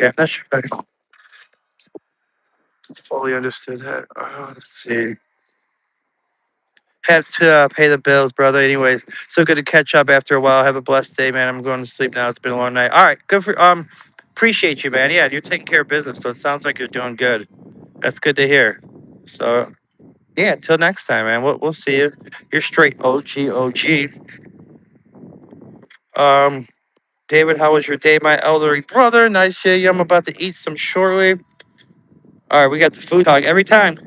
I'm not sure if I fully understood that. Let's see. Have to pay the bills, brother. Anyways, so good to catch up after a while. Have a blessed day, man. I'm going to sleep now. It's been a long night. All right, good for appreciate you, man. Yeah, you're taking care of business, so it sounds like you're doing good. That's good to hear. So yeah, until next time, man. We'll see you. You're straight OG. Um, David, how was your day, my elderly brother? Nice shit. I'm about to eat some shortly. All right, we got the food talk every time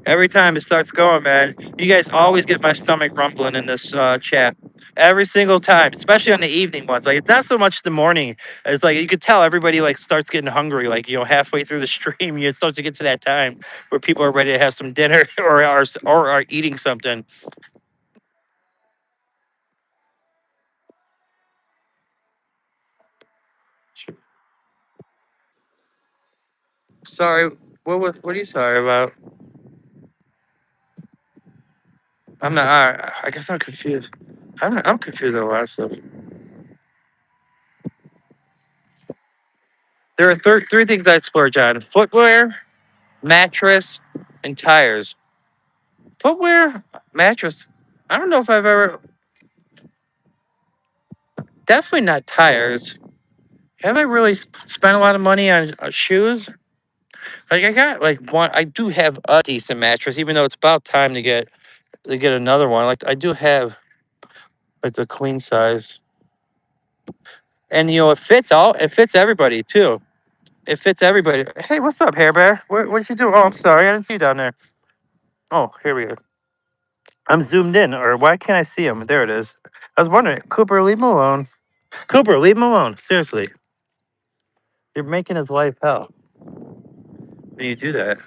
it starts going, man. You guys always get my stomach rumbling in this chat. Every single time, especially on the evening ones. Like it's not so much the morning. It's like you could tell everybody like starts getting hungry. Like halfway through the stream, you start to get to that time where people are ready to have some dinner or are eating something. Sorry, what are you sorry about? I'm not. I guess I'm confused. I'm confused on a lot of stuff. There are three things I splurge on: footwear, mattress, and tires. Footwear, mattress. I don't know if I've ever. Definitely not tires. Have I really spent a lot of money on shoes? Like I got like one. I do have a decent mattress, even though it's about time to get another one. Like I do have like the queen size, and it fits all. It fits everybody too. It fits everybody. Hey, what's up, Hair Bear? What you do? Oh, I'm sorry, I didn't see you down there. Oh, here we go. I'm zoomed in, or why can't I see him? There it is. I was wondering, Cooper, leave him alone. Cooper, leave him alone. Seriously, you're making his life hell when you do that.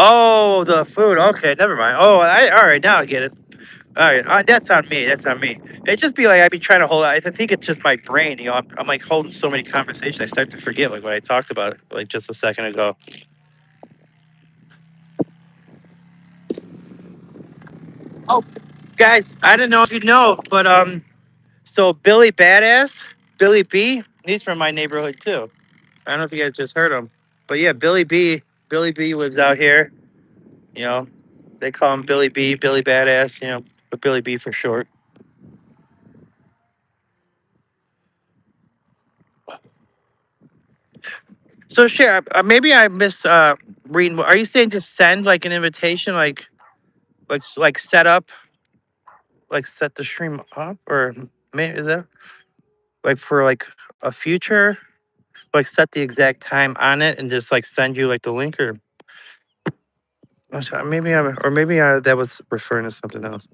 Oh, the food. Okay, never mind. Oh, all right, now I get it. All right, that's on me. That's on me. It just be like I be trying to hold. I think it's just my brain. I'm like holding so many conversations. I start to forget like what I talked about like just a second ago. Oh, guys, I don't know if you know, but so Billy Badass, Billy B, he's from my neighborhood too. I don't know if you guys just heard him, but yeah, Billy B lives out here. You know, they call him Billy B, Billy Badass. You know, but Billy B for short. So share. Maybe I miss reading. Are you saying to send like an invitation, like set up, like set the stream up, or maybe is that like for like a future, like set the exact time on it and just like send you like the link, or maybe that was referring to something else.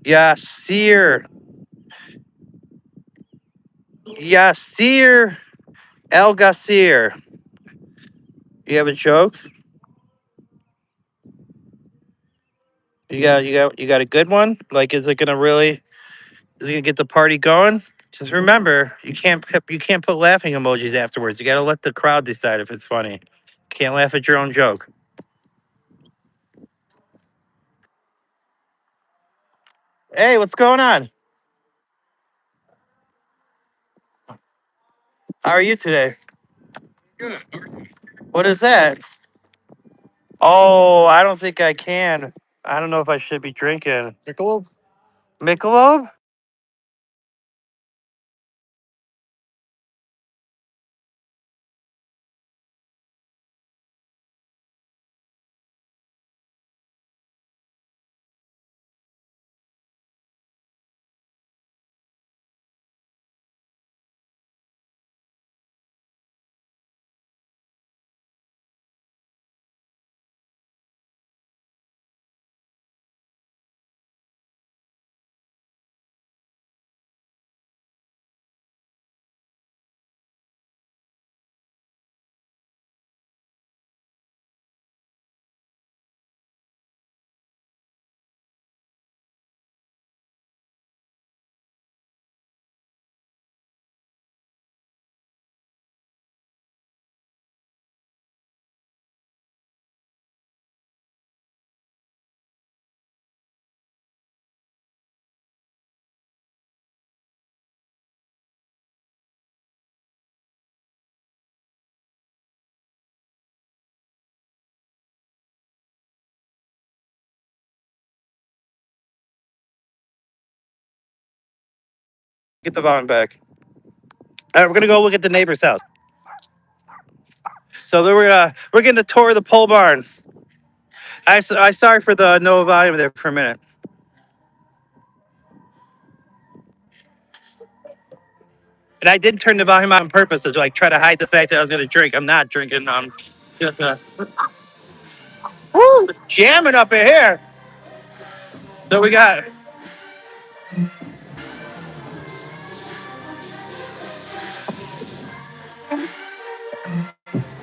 Yasir, Yasir El Gasir. You have a joke? You got a good one? Like, is it gonna really? Is it gonna get the party going? Just remember, you can't put laughing emojis afterwards. You gotta let the crowd decide if it's funny. Can't laugh at your own joke. Hey, what's going on? How are you today? What is that? Oh, I don't think I can. I don't know if I should be drinking. Michelob? Michelob? Get the volume back. All right, we're gonna go look at the neighbor's house. So then we're getting a tour of the pole barn. I sorry for the no volume there for a minute. And I did turn the volume on purpose to like try to hide the fact that I was gonna drink. I'm not drinking. Just jamming up in here. So we got.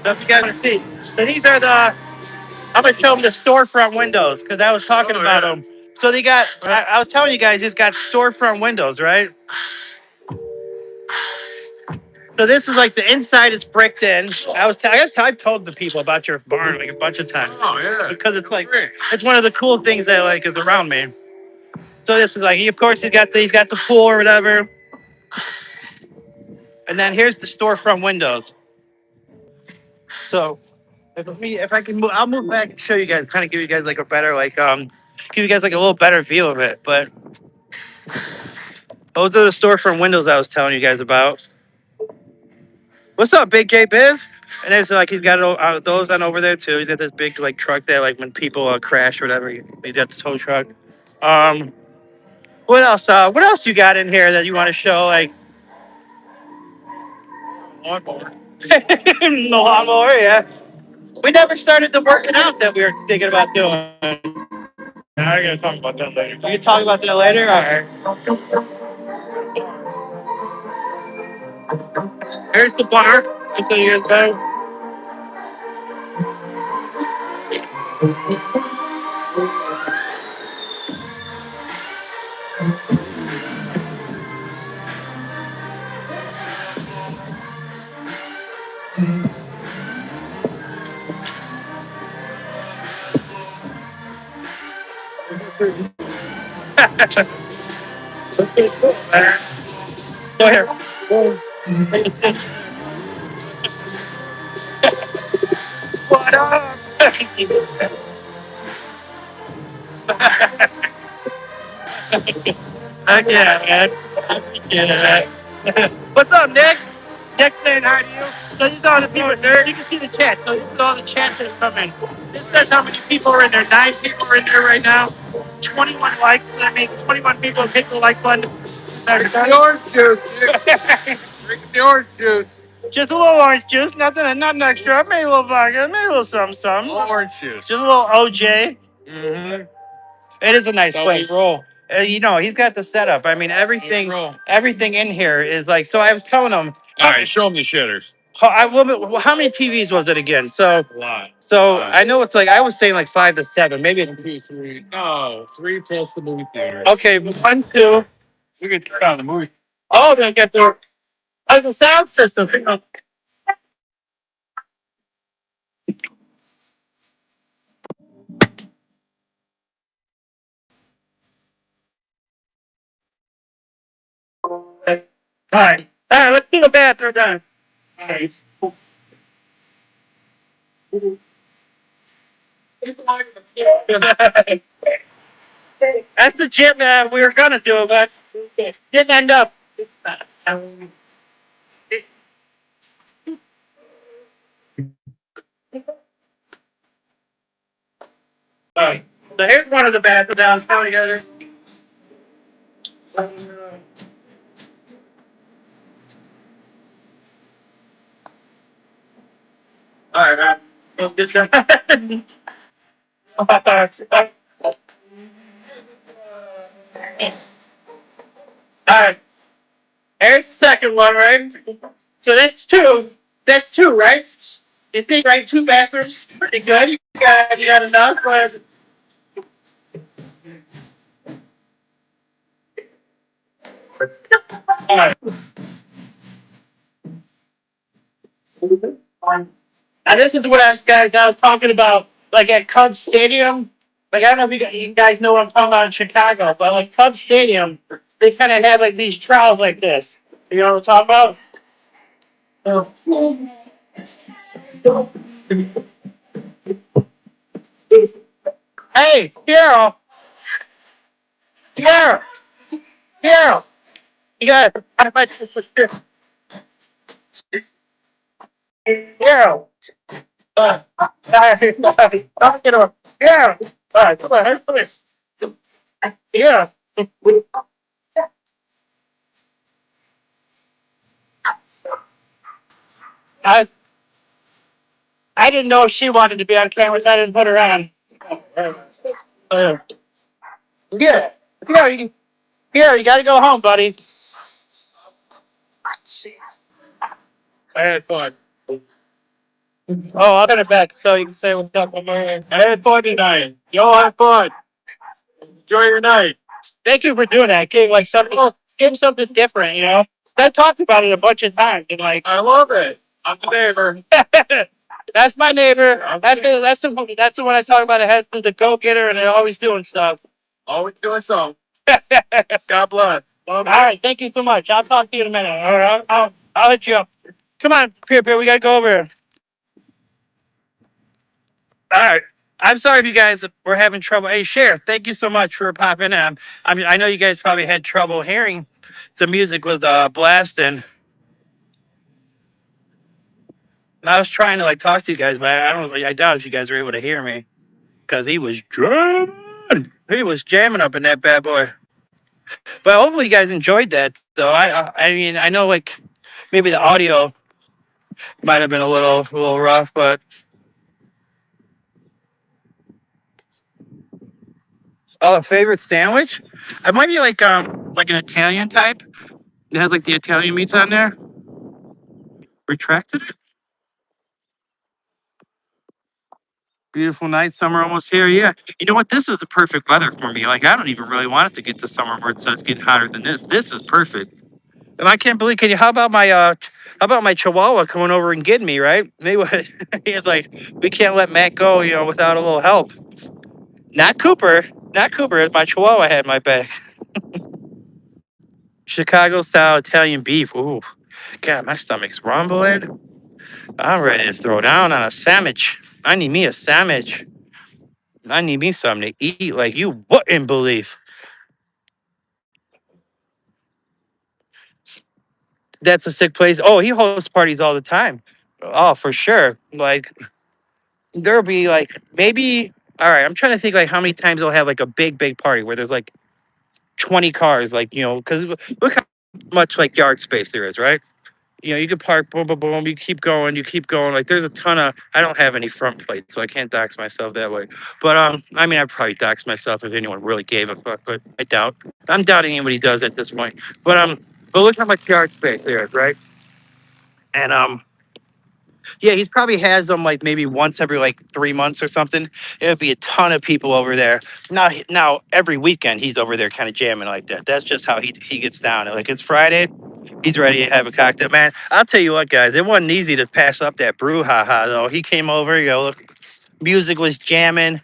So if you guys want to see, so these are the. I'm gonna show them the storefront windows because I was talking about them. So they got. I was telling you guys, it's got storefront windows, right? So this is like the inside is bricked in. I've told the people about your barn like a bunch of times. Oh yeah. Because it's like it's one of the cool things that like is around me. So this is like, of course, he's got the pool or whatever, and then here's the storefront windows. So if I can move, I'll move back and show you guys, kind of give you guys like a better give you guys like a little better view of it. But those are the storefront windows I was telling you guys about. What's up, Big J Biz? And there's like he's got those on over there too. He's got this big like truck there, like when people crash or whatever. He's got the tow truck. Um, what else? What else you got in here that you want to show? Like lawnmower. The lawnmower, yeah. We never started the working out that we were thinking about doing. I gotta talk about that later. We can talk about that later. All right. Here's the bar. I'll tell you guys about. Go here. What up? Heck yeah, man. Yeah. What's up, Nick? Nick saying hi to you. So these are all the people there. You can see the chat. So this is all the chat that's coming. This says how many people are in there. 9 people are in there right now. 21 likes. That means 21 people have hit the like button. Drink the orange juice. Drink the orange juice. Just a little orange juice. Nothing extra. Maybe a little vodka. Maybe a little something. Orange juice. Just a little OJ. Mm-hmm. It is a nice place. Roll. He's got the setup. I mean, everything in here is like. So I was telling him. All right, show him the shitters. How many TVs was it again? So a lot. So I know it's like I was saying like 5 to 7, maybe it's 3. No, 3 plus the movie theater. Okay, 1, 2. We could turn on the movie. Oh, they get the sound system. All right, let's do the bathroom done. All right. That's the gym we were gonna do, but didn't end up. All right. So here's one of the bathrooms downtown together. All right, we'll get that. All right. There's the second one, right? So that's two. That's two, right? You think, right? 2 bathrooms, pretty good. You got enough. But... All right. Now this is what I was talking about, like at Cubs Stadium. Like I don't know if you guys know what I'm talking about in Chicago, but like Cubs Stadium, they kind of have like these trials like this. You know what I'm talking about? Hey, Carol, Carol, Carol, you got Carol. Don't get her. Carol. All right, come on, come here. Yeah. I I didn't know if she wanted to be on camera, so I didn't put her on. Uh, yeah. You gotta go home, buddy. I had fun. Oh, I'll turn it back so you can say what's up. I had fun tonight. Y'all have fun. Enjoy your night. Thank you for doing that. Give something different, you know? I talked about it a bunch of times, and like I love it. I'm the neighbor. That's my neighbor. That's the one I talk about. It has the go getter, and they're always doing stuff. Always doing something. God bless. All right, thank you so much. I'll talk to you in a minute. All right, I'll hit you up. Come on, Peer. We gotta go over here. All right. I'm sorry if you guys were having trouble. Hey, Sheriff, thank you so much for popping in. I know you guys probably had trouble hearing. The music was blasting. I was trying to like talk to you guys, but I doubt if you guys were able to hear me because he was jamming. He was jamming up in that bad boy. But hopefully you guys enjoyed that. Though I mean, I know like maybe the audio might have been a little rough, but oh, a favorite sandwich? It might be like an Italian type. It has like the Italian meats on there. Retracted? Beautiful night, summer almost here. Yeah. You know what? This is the perfect weather for me. Like I don't even really want it to get to summer where it starts getting hotter than this. This is perfect. And I can't believe. Can you? How about my Chihuahua coming over and getting me? Right? Maybe he's like, we can't let Matt go. Without a little help. Not Cooper. Not Cooper. My Chihuahua had my back. Chicago style Italian beef. Ooh, God, my stomach's rumbling. I'm ready to throw down on a sandwich. I need me a sandwich. I need me something to eat like you wouldn't believe. That's a sick place. Oh, he hosts parties all the time. Oh, for sure. Like there'll be like maybe. All right, I'm trying to think like how many times they'll have like a big party where there's like 20 cars, like because look how much like yard space there is, right? You can park, boom, boom, boom. You keep going. Like there's a ton of. I don't have any front plates, so I can't dox myself that way. But I mean, I'd probably dox myself if anyone really gave a fuck. But I doubt. I'm doubting anybody does at this point. But look how much yard space there is, right? And yeah, he's probably has them like maybe once every like 3 months or something. It would be a ton of people over there. Now every weekend he's over there kind of jamming like that. That's just how he gets down. Like it's Friday, he's ready to have a cocktail. Man, I'll tell you what, guys, it wasn't easy to pass up that brouhaha though. He came over, look, music was jamming,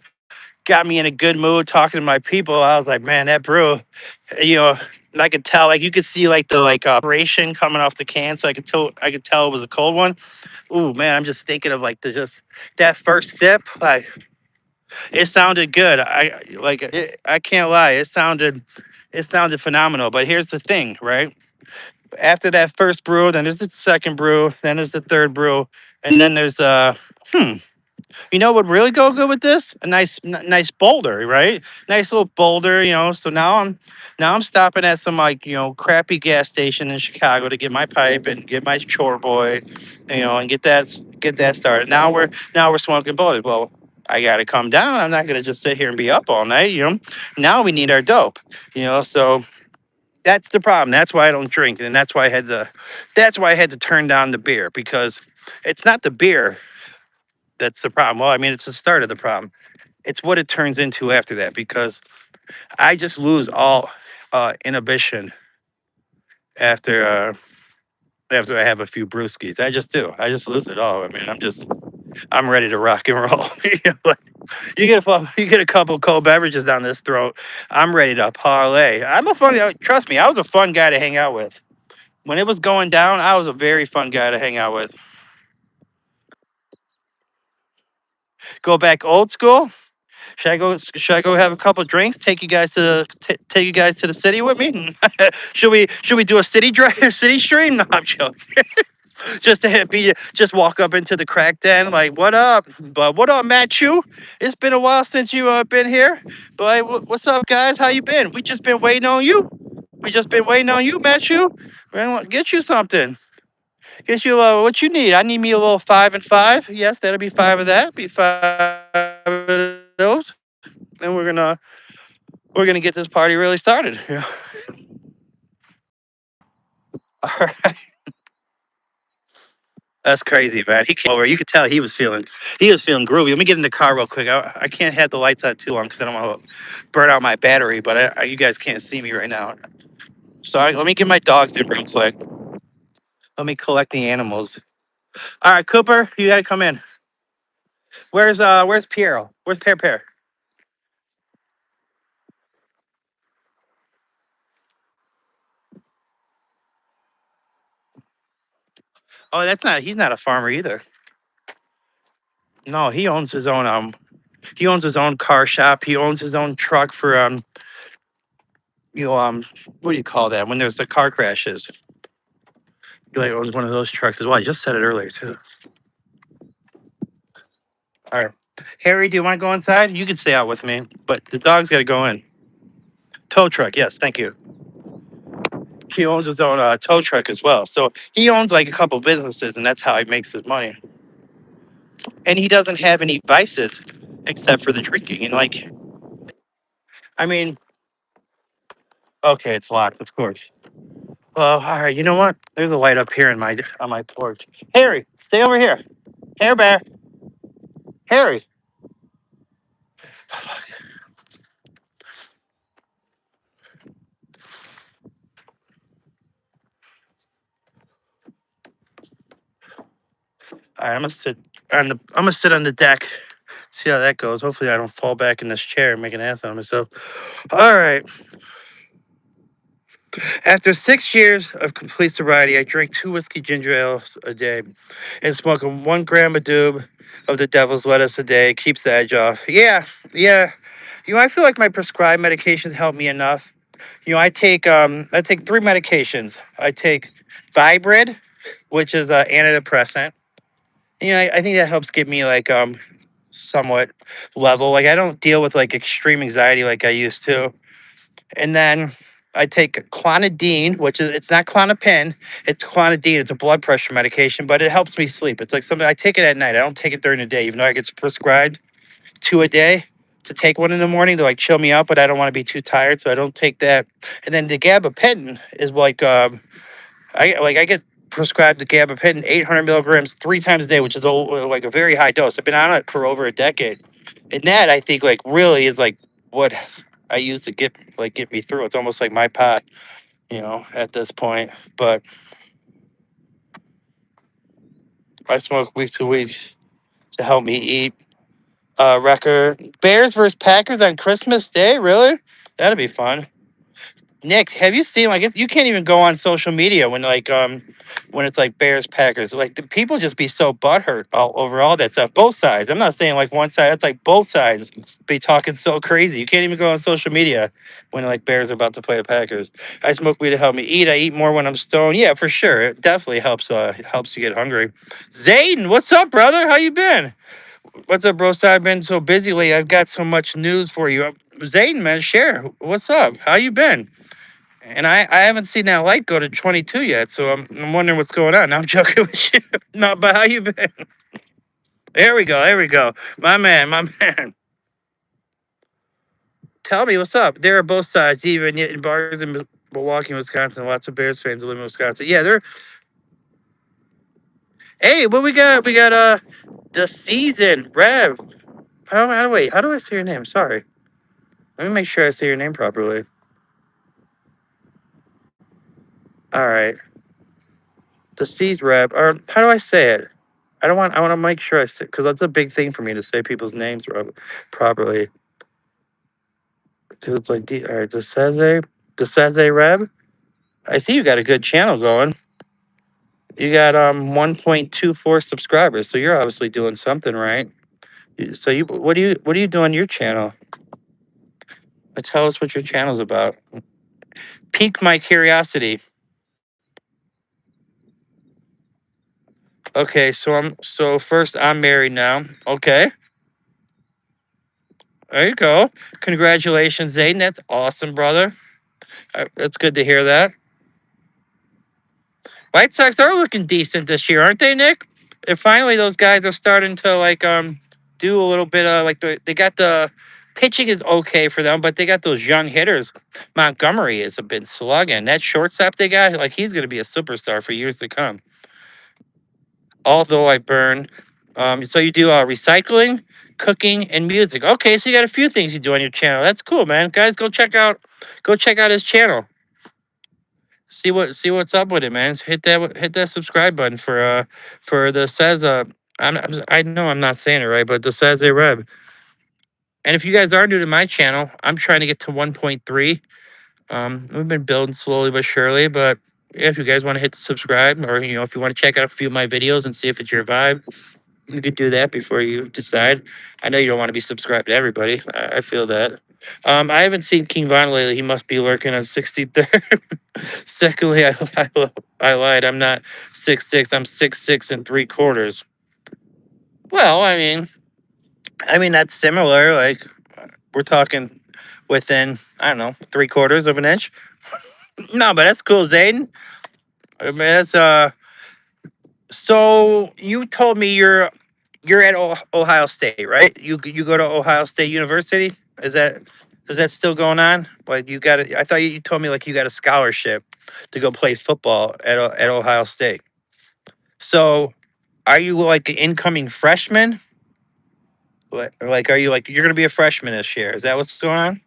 got me in a good mood talking to my people. I was like, man, that brew, you know. I could tell, like you could see, like the like operation coming off the can, so I could tell it was a cold one. Ooh, man, I'm just thinking of like the just that first sip. Like it sounded good. I can't lie. It sounded phenomenal. But here's the thing, right? After that first brew, then there's the second brew, then there's the third brew, and then there's hmm. What would really go good with this? A nice boulder, right? Nice little boulder, So now I'm stopping at some like crappy gas station in Chicago to get my pipe and get my chore boy, and get that started. Now we're smoking boulders. Well, I got to come down. I'm not gonna just sit here and be up all night. Now we need our dope. So that's the problem. That's why I don't drink, and that's why I had to turn down the beer because it's not the beer that's the problem. Well, I mean, it's the start of the problem. It's what it turns into after that because I just lose all inhibition after after I have a few brewskis. I just do. I just lose it all. I mean, I'm ready to rock and roll. Like, you get a couple cold beverages down this throat. I'm ready to parlay. Trust me, I was a fun guy to hang out with. When it was going down, I was a very fun guy to hang out with. Go back old school. Should I go have a couple drinks? Take you guys to the city with me. Should we do a city drive, city stream? No, I'm joking. Just to just walk up into the crack den, like, what up? But what up, Matt Chu? It's been a while since you been here. But what's up, guys? How you been? We just been waiting on you. We just been waiting on you, Matt Chu. Man, get you something. Get you what you need. I need me a little 5 and 5. Yes, that'll be five of that. Be five of those. And we're gonna get this party really started. Yeah. All right. That's crazy, man. He came over. You could tell he was feeling groovy. Let me get in the car real quick. I can't have the lights on too long because I don't want to burn out my battery. But you guys can't see me right now. So let me get my dogs in real quick. Let me collect the animals. All right, Cooper, you gotta come in. Where's Piero? Where's Pear? Oh, he's not a farmer either. No, he owns his own car shop. He owns his own truck for what do you call that when there's the car crashes? He like owns one of those trucks as well. I just said it earlier too. All right, Harry, do you want to go inside? You can stay out with me, but the dog's got to go in. Tow truck, yes, thank you. He owns his own tow truck as well, so he owns like a couple businesses, and that's how he makes his money. And he doesn't have any vices except for the drinking. And like, I mean, okay, it's locked, of course. Well, all right. You know what? There's a light up here on my porch. Harry, stay over here. Hair Bear. Harry. All right, I'm gonna sit on the deck. See how that goes. Hopefully, I don't fall back in this chair and make an ass out of myself. All right. After 6 years of complete sobriety, I drink 2 whiskey ginger ales a day and smoke a 1 gram a doob of the devil's lettuce a day. Keeps the edge off. Yeah, yeah. I feel like my prescribed medications help me enough. I take 3 medications. I take Vibrid, which is an antidepressant. I think that helps get me like somewhat level. Like I don't deal with like extreme anxiety like I used to. And then I take clonidine, which is it's not Clonopin, it's clonidine. It's a blood pressure medication, but it helps me sleep. It's like something I take it at night. I don't take it during the day, even though I get prescribed 2 a day to take one in the morning to like chill me out, but I don't want to be too tired, so I don't take that. And then the gabapentin is like I get prescribed the gabapentin 800 milligrams 3 times a day, which is like a very high dose. I've been on it for over a decade, and that I think like really is like what I use to get me through. It's almost like my pot, at this point. But I smoke week to week to help me eat. Record Bears versus Packers on Christmas Day. Really, that'd be fun. Nick, have you seen like you can't even go on social media when it's like Bears Packers. Like the people just be so butthurt all over all that stuff. Both sides. I'm not saying like one side. It's like both sides be talking so crazy. You can't even go on social media when like Bears are about to play the Packers. I smoke weed to help me eat. I eat more when I'm stoned. Yeah, for sure. It definitely helps you get hungry. Zayden, what's up, brother? How you been? What's up, bro? So I've been so busy lately. I've got so much news for you. Zayden, man, share. What's up? How you been? And I haven't seen that light go to 22 yet, so I'm wondering what's going on. No, I'm joking with you. No, but how you been? There we go. There we go. My man, my man. Tell me what's up. There are both sides, even in bars in Milwaukee, Wisconsin. Lots of Bears fans who live in Wisconsin. Yeah, they're. Hey, what we got? We got the season Rev. How do I say your name? Sorry. Let me make sure I say your name properly. All right. The C's Rev. Or how do I say it? I want to make sure I say, because that's a big thing for me to say people's names properly. Because it's like, all right, the Reb. I see you got a good channel going. You got 1.24 subscribers, so you're obviously doing something right. So what do you do on your channel? Tell us what your channel's about. Pique my curiosity. Okay, so first I'm married now. Okay, there you go. Congratulations, Zayden. That's awesome, brother. That's good to hear that. White Sox are looking decent this year, aren't they, Nick? And finally, those guys are starting to like do a little bit of like they got the pitching is okay for them, but they got those young hitters. Montgomery has been slugging. That shortstop they got, like he's going to be a superstar for years to come. Although I burn, so you do recycling, cooking, and music. Okay, so you got a few things you do on your channel. That's cool, man. Guys, go check out his channel. See what's up with it, man. Hit that subscribe button for the says I know I'm not saying it right, but the says a Reb. And if you guys are new to my channel, I'm trying to get to 1.3. We've been building slowly but surely, but yeah, if you guys want to hit the subscribe, or if you want to check out a few of my videos and see if it's your vibe, you could do that before you decide. I know you don't want to be subscribed to everybody. I feel that. I haven't seen King Von lately. He must be lurking on 63rd. Secondly, I lied. I'm not 6'6". I'm 6'6 3/4. Well, I mean that's similar. Like we're talking within I don't know 3/4 of an inch. No, but that's cool, Zayden. I mean that's So you told me you're at Ohio State, right? You go to Ohio State University. Is that still going on? Like you got I thought you told me like you got a scholarship to go play football at Ohio State. So are you like an incoming freshman? Like, are you like you're gonna be a freshman this year? Is that what's going on?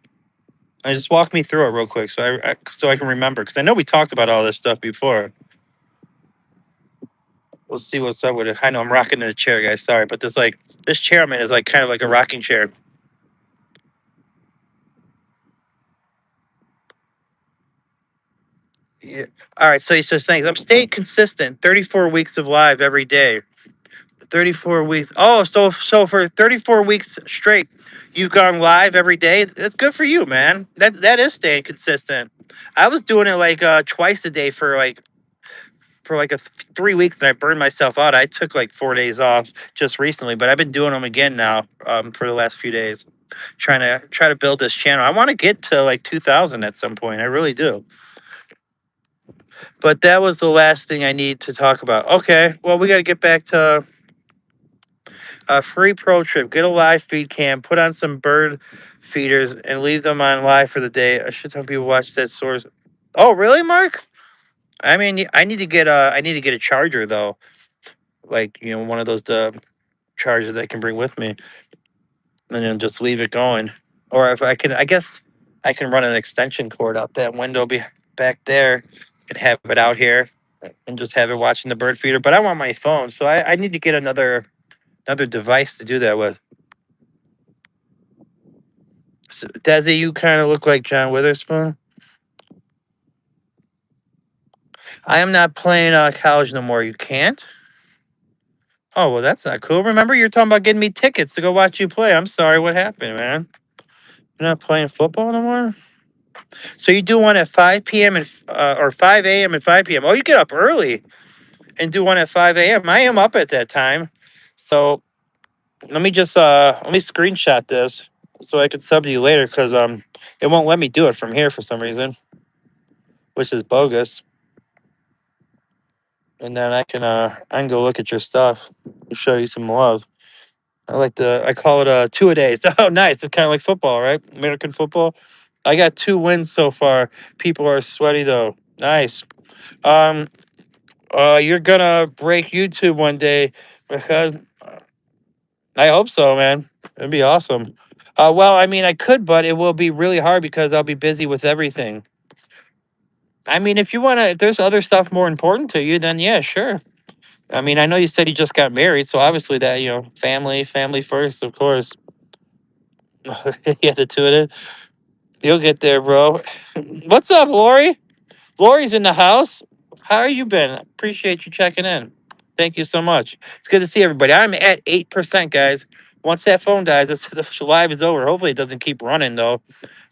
Just walk me through it real quick, so I can remember because I know we talked about all this stuff before. We'll see what's up with it. I know I'm rocking in the chair, guys. Sorry, but this chair I'm in is like kind of like a rocking chair. Yeah. All right. So he says, thanks. I'm staying consistent. 34 weeks of live every day. 34 weeks. Oh, so for 34 weeks straight, you've gone live every day. That's good for you, man. That is staying consistent. I was doing it like twice a day for like 3 weeks, and I burned myself out. I took like 4 days off just recently, but I've been doing them again now for the last few days, try to build this channel. I want to get to like 2,000 at some point. I really do. But that was the last thing I need to talk about. Okay, well, we got to get back to a free pro trip. Get a live feed cam, put on some bird feeders, and leave them on live for the day. I should tell people watch that source. Oh, really, Mark? I mean, I need to get a charger though, like one of those chargers that I can bring with me, and then just leave it going. Or if I can, I guess I can run an extension cord out that window be back there, and have it out here, and just have it watching the bird feeder. But I want my phone, so I need to get another device to do that with. So, Desi, you kind of look like John Witherspoon. I am not playing college no more. You can't. Oh well, that's not cool. Remember, you're talking about getting me tickets to go watch you play. I'm sorry. What happened, man? You're not playing football no more. So you do one at 5 p.m. and or 5 a.m. and 5 p.m. Oh, you get up early and do one at 5 a.m. I am up at that time. So let me screenshot this so I can sub to you later because it won't let me do it from here for some reason, which is bogus. And then I can go look at your stuff and show you some love. I call it two a days. Oh, nice. It's kind of like football, right? American football. I got 2 wins so far. People are sweaty though. Nice. Um, you're gonna break YouTube one day because I hope so, man. It'd be awesome. Well, I mean, I could, but it will be really hard because I'll be busy with everything. I mean, if there's other stuff more important to you, then yeah, sure. I mean, I know you said you just got married, so obviously that family first, of course. Yeah, the two of it. You'll get there, bro. What's up, Lori? Lori's in the house. How are you been? Appreciate you checking in. Thank you so much. It's good to see everybody. I'm at 8%, guys. Once that phone dies, the live is over. Hopefully, it doesn't keep running though.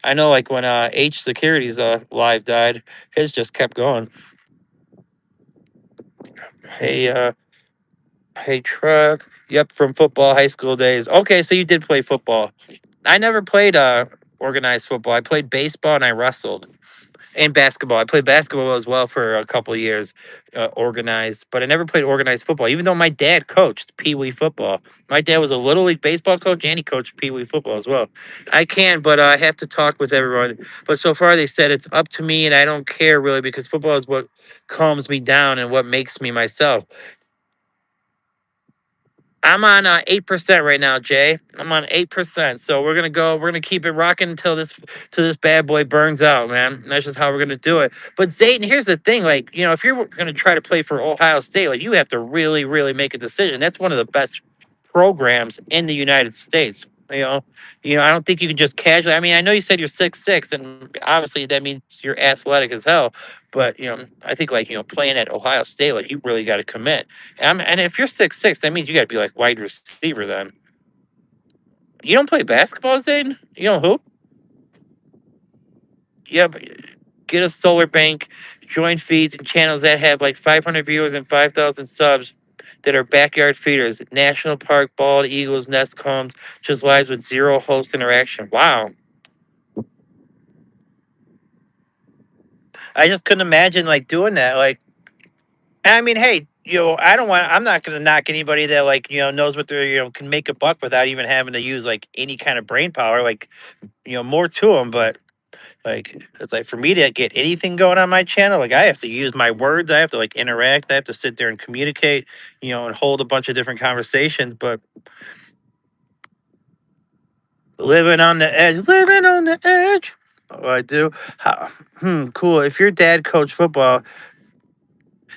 I know, like when H Security's live died, his just kept going. Hey, hey, truck. Yep, from football high school days. Okay, so you did play football. I never played organized football. I played baseball and I wrestled. And basketball. I played basketball as well for a couple of years, organized, but I never played organized football, even though my dad coached Pee Wee football. My dad was a Little League baseball coach and he coached Pee Wee football as well. I can, but I have to talk with everyone. But so far, they said it's up to me and I don't care really because football is what calms me down and what makes me myself. I'm on 8% right now, Jay. I'm on 8%. So we're gonna go. We're gonna keep it rocking until this bad boy burns out, man. And that's just how we're gonna do it. But Zayton, here's the thing: like, if you're gonna try to play for Ohio State, like, you have to really, really make a decision. That's one of the best programs in the United States. I don't think you can just casually. I mean, I know you said you're 6'6", and obviously that means you're athletic as hell. But I think like playing at Ohio State, like you really got to commit. And if you're 6'6", that means you got to be like wide receiver. Then you don't play basketball, Zayden. You don't hoop. Yeah, but get a solar bank, join feeds and channels that have like 500 viewers and 5,000 subs that are backyard feeders. National Park, bald eagles, nest combs, just lives with zero host interaction. Wow. I just couldn't imagine like doing that. Like, and I mean, hey, I don't want. I'm not gonna knock anybody that like knows what they're can make a buck without even having to use like any kind of brain power. Like more to them, but like it's like for me to get anything going on my channel, like I have to use my words. I have to like interact. I have to sit there and communicate. And hold a bunch of different conversations. But Living on the edge, living on the edge. Oh, I do. How, cool. If your dad coached football,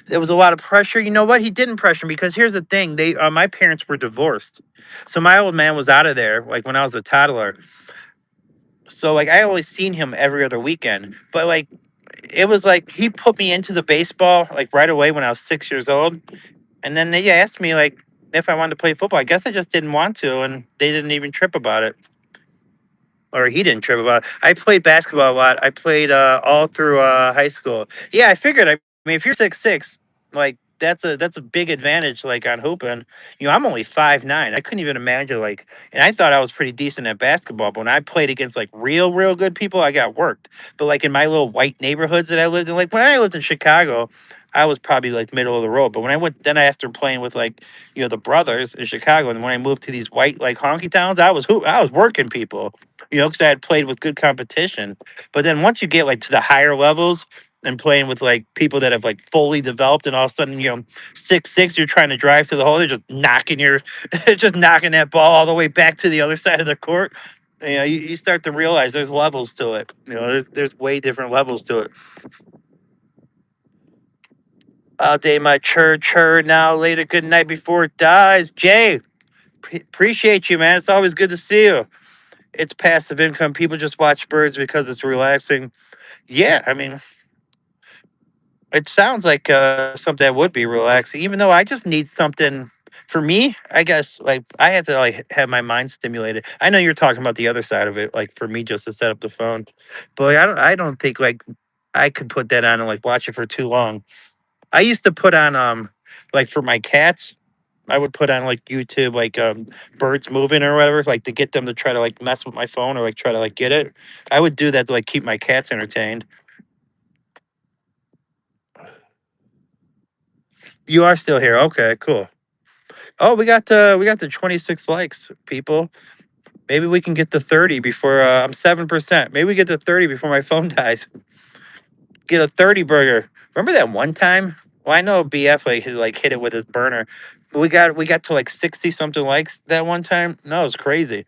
there was a lot of pressure. You know what? He didn't pressure me because here's the thing: my parents were divorced, so my old man was out of there. Like when I was a toddler, so like I only seen him every other weekend. But like it was like he put me into the baseball like right away when I was 6 years old, and then they asked me like if I wanted to play football. I guess I just didn't want to, and they didn't even trip about it. Or he didn't trip about it. I played basketball a lot. I played all through high school. Yeah, I figured. I mean, if you're 6'6", like that's a big advantage. Like on hooping, I'm only 5'9". I couldn't even imagine like, and I thought I was pretty decent at basketball. But when I played against like real good people, I got worked. But like in my little white neighborhoods that I lived in, like when I lived in Chicago, I was probably like middle of the road. But when I went then after playing with like the brothers in Chicago, and when I moved to these white like honky towns, I was working people, because I had played with good competition. But then once you get like to the higher levels and playing with like people that have like fully developed, and all of a sudden, 6'6", you're trying to drive to the hole, they're just knocking just knocking that ball all the way back to the other side of the court. You start to realize there's levels to it. There's way different levels to it. All day my church heard now later good night before it dies. Jay, appreciate you, man. It's always good to see you. It's passive income. People just watch birds because it's relaxing. Yeah, I mean, it sounds like something that would be relaxing. Even though I just need something for me. I guess like I have to like have my mind stimulated. I know you're talking about the other side of it, like for me just to set up the phone. But like, I don't think like I could put that on and like watch it for too long. I used to put on like for my cats. I would put on like YouTube, like birds moving or whatever, like to get them to try to like mess with my phone or like try to like get it. I would do that to like keep my cats entertained. You are still here. Okay, cool. Oh, we got the 26 likes, people. Maybe we can get the 30 before I'm 7%. Maybe we get to 30 before my phone dies. Get a 30 burger. Remember that one time? Well, I know BF like hit it with his burner. But we got to like 60 something likes that one time. No, it was crazy.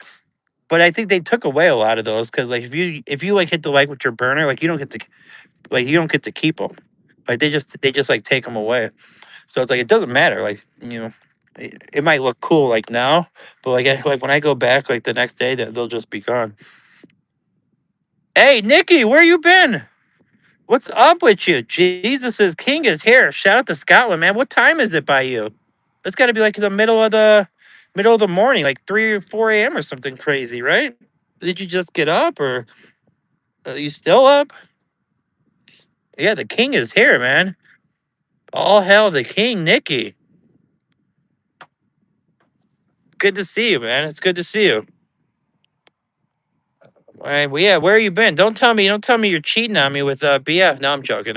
But I think they took away a lot of those because like if you like hit the like with your burner, like you don't get to keep them. Like they just like take them away. So it's like it doesn't matter. Like it might look cool like now, but like when I go back like the next day, that they'll just be gone. Hey Nikki, where you been? What's up with you? Jesus is King is here. Shout out to Scotland, man. What time is it by you? It's got to be like the middle of the morning, like 3 or 4 a.m. or something crazy, right? Did you just get up, or are you still up? Yeah, the King is here, man. All hell, the King, Nikki. Good to see you, man. It's good to see you. All right, well, yeah, where you been? Don't tell me you're cheating on me with BF. No, I'm joking.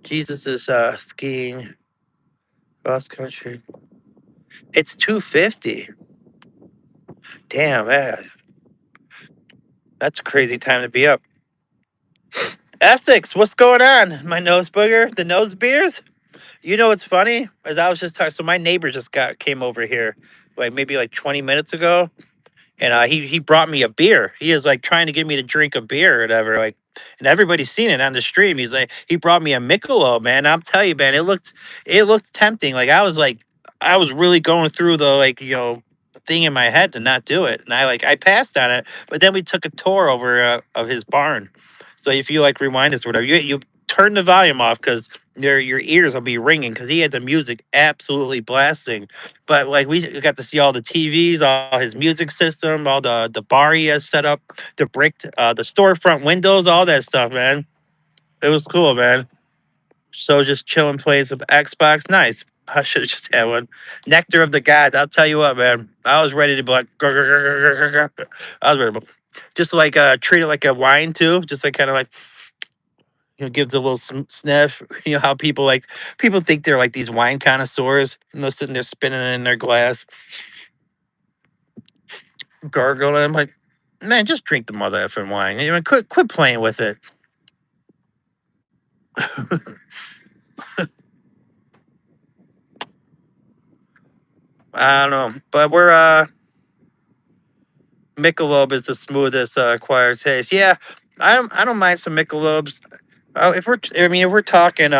Jesus is skiing cross country. It's 2:50. Damn, man, that's a crazy time to be up. Essex, what's going on? My nose booger, the nose beers. You know what's funny? As I was just talking, so my neighbor just came over here, like maybe like 20 minutes ago, and he brought me a beer. He is like trying to get me to drink a beer or whatever. Like, and everybody's seen it on the stream. He's like, he brought me a Michelob, man. I'm telling you, man, it looked tempting. I was really going through the like thing in my head to not do it, and I passed on it. But then we took a tour over of his barn. So if you like rewind this or whatever, you turn the volume off because your ears will be ringing because he had the music absolutely blasting. But like we got to see all the TVs, all his music system, all the bar he has set up, the storefront windows, all that stuff, man. It was cool, man. So just chilling, playing some Xbox. Nice. I should have just had one. Nectar of the gods. I'll tell you what, man. I was ready to be like, "Grr, grr, grr, grr, grr, grr." I was ready to just like treat it like a wine too, just like kind of like gives a little sniff. You know how people think they're like these wine connoisseurs, and they're sitting there spinning it in their glass, gargling. I'm like, man, just drink the mother effing wine. Quit playing with it. I don't know, but we're Michelob is the smoothest acquired taste. Yeah, I don't mind some Michelobs. If we're, I mean, if we're talking,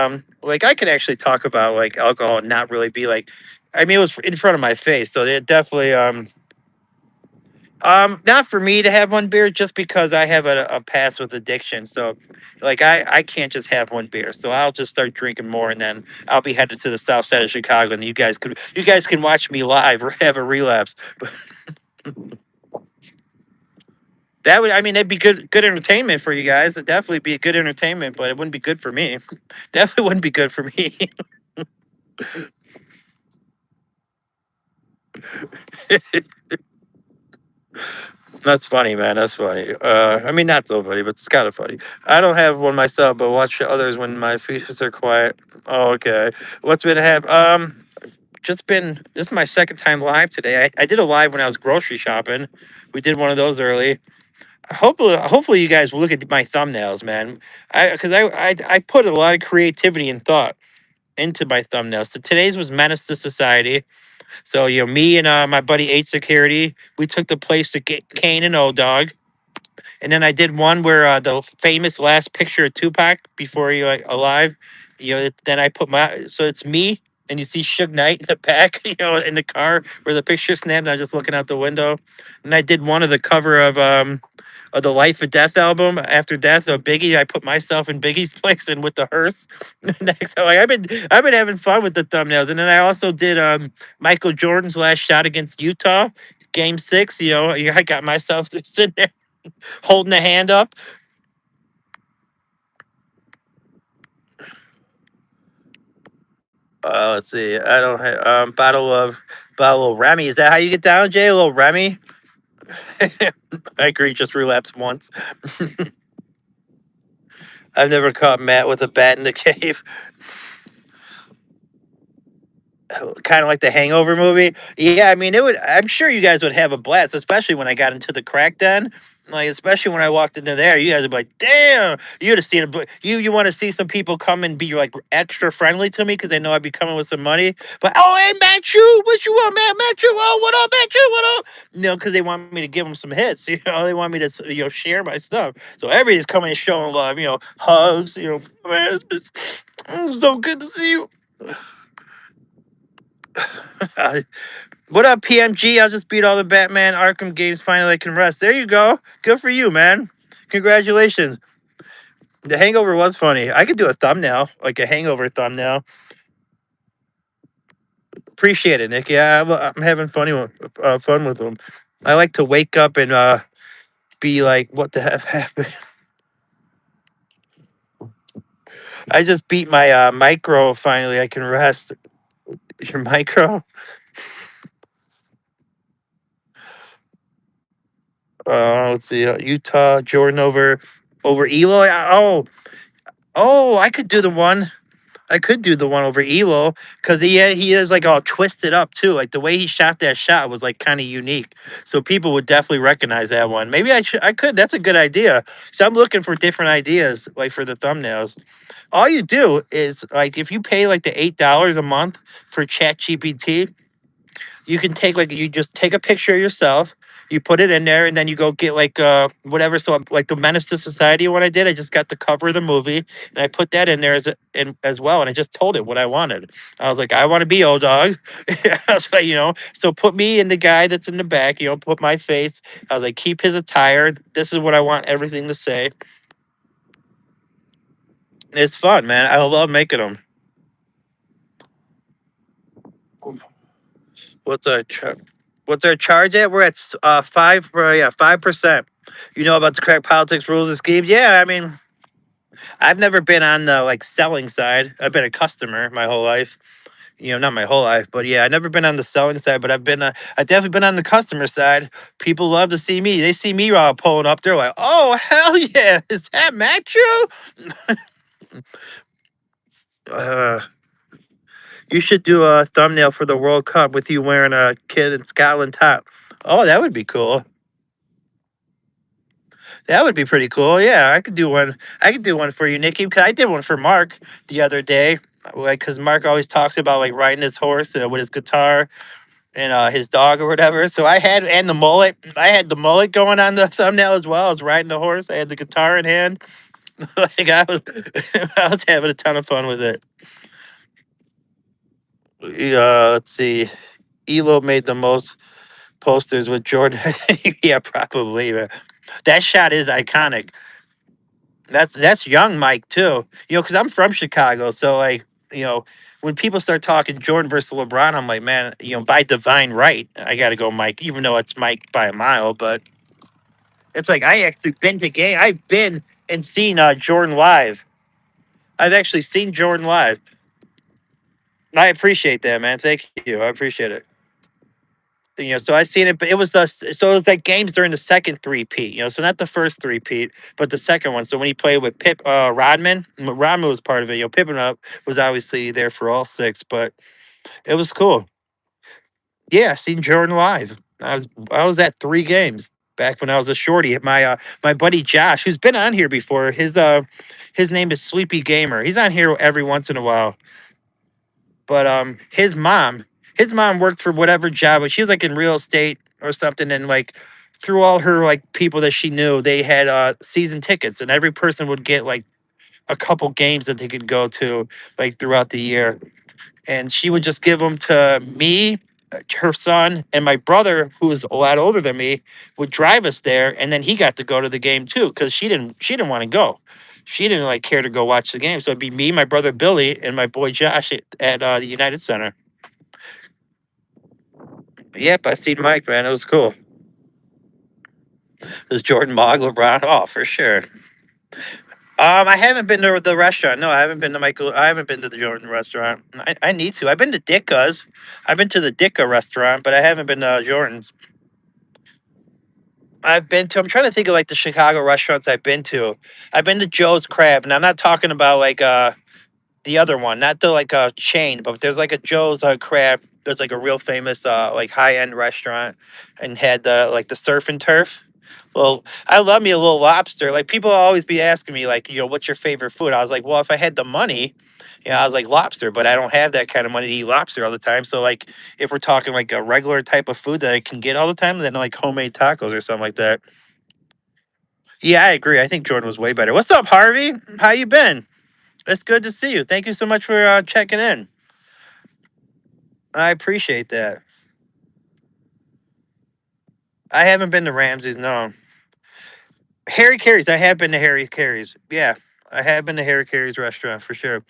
like I could actually talk about like alcohol and not really be like, I mean, it was in front of my face, so it definitely, not for me to have one beer, just because I have a past with addiction. So, like, I can't just have one beer. So I'll just start drinking more, and then I'll be headed to the south side of Chicago, and you guys can watch me live or have a relapse. But that would, I mean, that'd be good entertainment for you guys. It'd definitely be a good entertainment, but it wouldn't be good for me. Definitely wouldn't be good for me. That's funny, man. That's funny. I mean, not so funny, but it's kind of funny. I don't have one myself, but watch others when my features are quiet. Oh, okay. What's been happening? Just been. This is my second time live today. I did a live when I was grocery shopping. We did one of those early. Hopefully, you guys will look at my thumbnails, man. I put a lot of creativity and thought into my thumbnails. So today's was Menace to Society. So me and my buddy Eight Security, we took the place to get Kane and O Dog. And then I did one where the famous last picture of Tupac before he like alive. Then I put my, so it's me and you see Suge Knight in the back, in the car where the picture snapped. And I was just looking out the window. And I did one of the cover of the Life of Death album after death of Biggie. I put myself in Biggie's place and with the hearse next. So like, I've been having fun with the thumbnails. And then I also did Michael Jordan's last shot against Utah. Game 6, I got myself sitting there holding the hand up. Let's see. I don't have bottle of Remy. Is that how you get down, Jay? A little Remy. I agree. Just relapse once. I've never caught Matt with a bat in the cave. Kind of like the Hangover movie. Yeah, I mean, it would. I'm sure you guys would have a blast, especially when I got into the crack den. Like, especially when I walked into there, you guys would be like, "Damn!" You'd have seen it. You want to see some people come and be like extra friendly to me because they know I'd be coming with some money. But oh, hey, Matthew, what you want, man? Matthew, oh, what up, Matthew, what up? Because they want me to give them some hits. They want me to share my stuff. So everybody's coming and showing love. Hugs. Man, it's so good to see you. What up, PMG? I'll just beat all the Batman Arkham games. Finally, I can rest. There you go. Good for you, man. Congratulations. The Hangover was funny. I could do a thumbnail, like a Hangover thumbnail. Appreciate it, Nick. Yeah, I'm having fun with them. I like to wake up and be like, "What the heck happened?" I just beat my micro. Finally, I can rest. Your micro. Let's see. Utah Jordan over Eloy. Oh, I could do the one. I could do the one over Elo because he is like all twisted up too. Like the way he shot that shot was like kind of unique. So people would definitely recognize that one. Maybe I could. That's a good idea. So I'm looking for different ideas like for the thumbnails. All you do is like if you pay like the $8 a month for Chat GPT, you can take like you just take a picture of yourself, you put it in there, and then you go get like whatever. So like the Menace to Society, what I did, I just got the cover of the movie and I put that in there as well, and I just told it what I wanted. I was like, I want to be old dog. I was like, so put me in the guy that's in the back. Put my face. I was like, keep his attire. This is what I want everything to say. It's fun, man. I love making them. What's our what's our charge at? We're at 5%. You know about the crack politics rules and schemes? Yeah, I mean, I've never been on the like selling side. I've been a customer my whole life. Not my whole life, but yeah, I've never been on the selling side. But I've definitely been on the customer side. People love to see me. They see me pulling up. They're like, "Oh hell yeah, is that Matthew?" Uh, you should do a thumbnail for the World Cup with you wearing a kid in Scotland top. Oh, that would be cool. That would be pretty cool. Yeah, I could do one. I could do one for you, Nikki. Because I did one for Mark the other day. Like, because Mark always talks about like riding his horse with his guitar. and his dog or whatever. So I had and the mullet. I had the mullet going on the thumbnail as well. I was riding the horse. I had the guitar in hand. Like I was, I was having a ton of fun with it. Let's see. Elo made the most posters with Jordan. Yeah, probably. That shot is iconic. That's young Mike too. Because I'm from Chicago, so like when people start talking Jordan versus LeBron, I'm like, man, by divine right, I got to go Mike, even though it's Mike by a mile. But it's like I actually been to game. I've been and seen Jordan live. I've actually seen Jordan live. I appreciate that, man. Thank you. I appreciate it. So I seen it, but it was like games during the second three-peat, so not the first three-peat, but the second one. So when he played with Rodman, Rodman was part of it. Pippen was obviously there for all six, but it was cool. Yeah, I seen Jordan live. I was at three games back when I was a shorty. My buddy Josh, who's been on here before, his name is Sleepy Gamer. He's on here every once in a while. But his mom worked for whatever job, but she was like in real estate or something, and like through all her like people that she knew, they had season tickets, and every person would get like a couple games that they could go to like throughout the year, and she would just give them to me, her son, and my brother, who was a lot older than me, would drive us there, and then he got to go to the game too because she didn't want to go. She didn't like care to go watch the game, so it'd be me, my brother Billy, and my boy Josh at the United Center. Yep, I seen Mike, man. It was cool. It was Jordan Bog, LeBron. Oh, for sure. I haven't been to the restaurant. No, I haven't been to Michael. I haven't been to the Jordan restaurant. I need to. I've been to Dicka's. I've been to the Dicka restaurant, but I haven't been to Jordan's. I've been to. I'm trying to think of like the Chicago restaurants I've been to. I've been to Joe's Crab, and I'm not talking about like the other one, not the like chain, but there's like a Joe's Crab. There's like a real famous like high end restaurant, and had the like the surf and turf. Well, I love me a little lobster. Like people always be asking me, like, what's your favorite food? I was like, well, if I had the money, I was like lobster, but I don't have that kind of money to eat lobster all the time. So like, if we're talking like a regular type of food that I can get all the time, then like homemade tacos or something like that. Yeah, I agree. I think Jordan was way better. What's up, Harvey? How you been? It's good to see you. Thank you so much for checking in. I appreciate that. I haven't been to Ramsey's. No, Harry Carey's. I have been to Harry Carey's. Yeah, I have been to Harry Carey's restaurant for sure.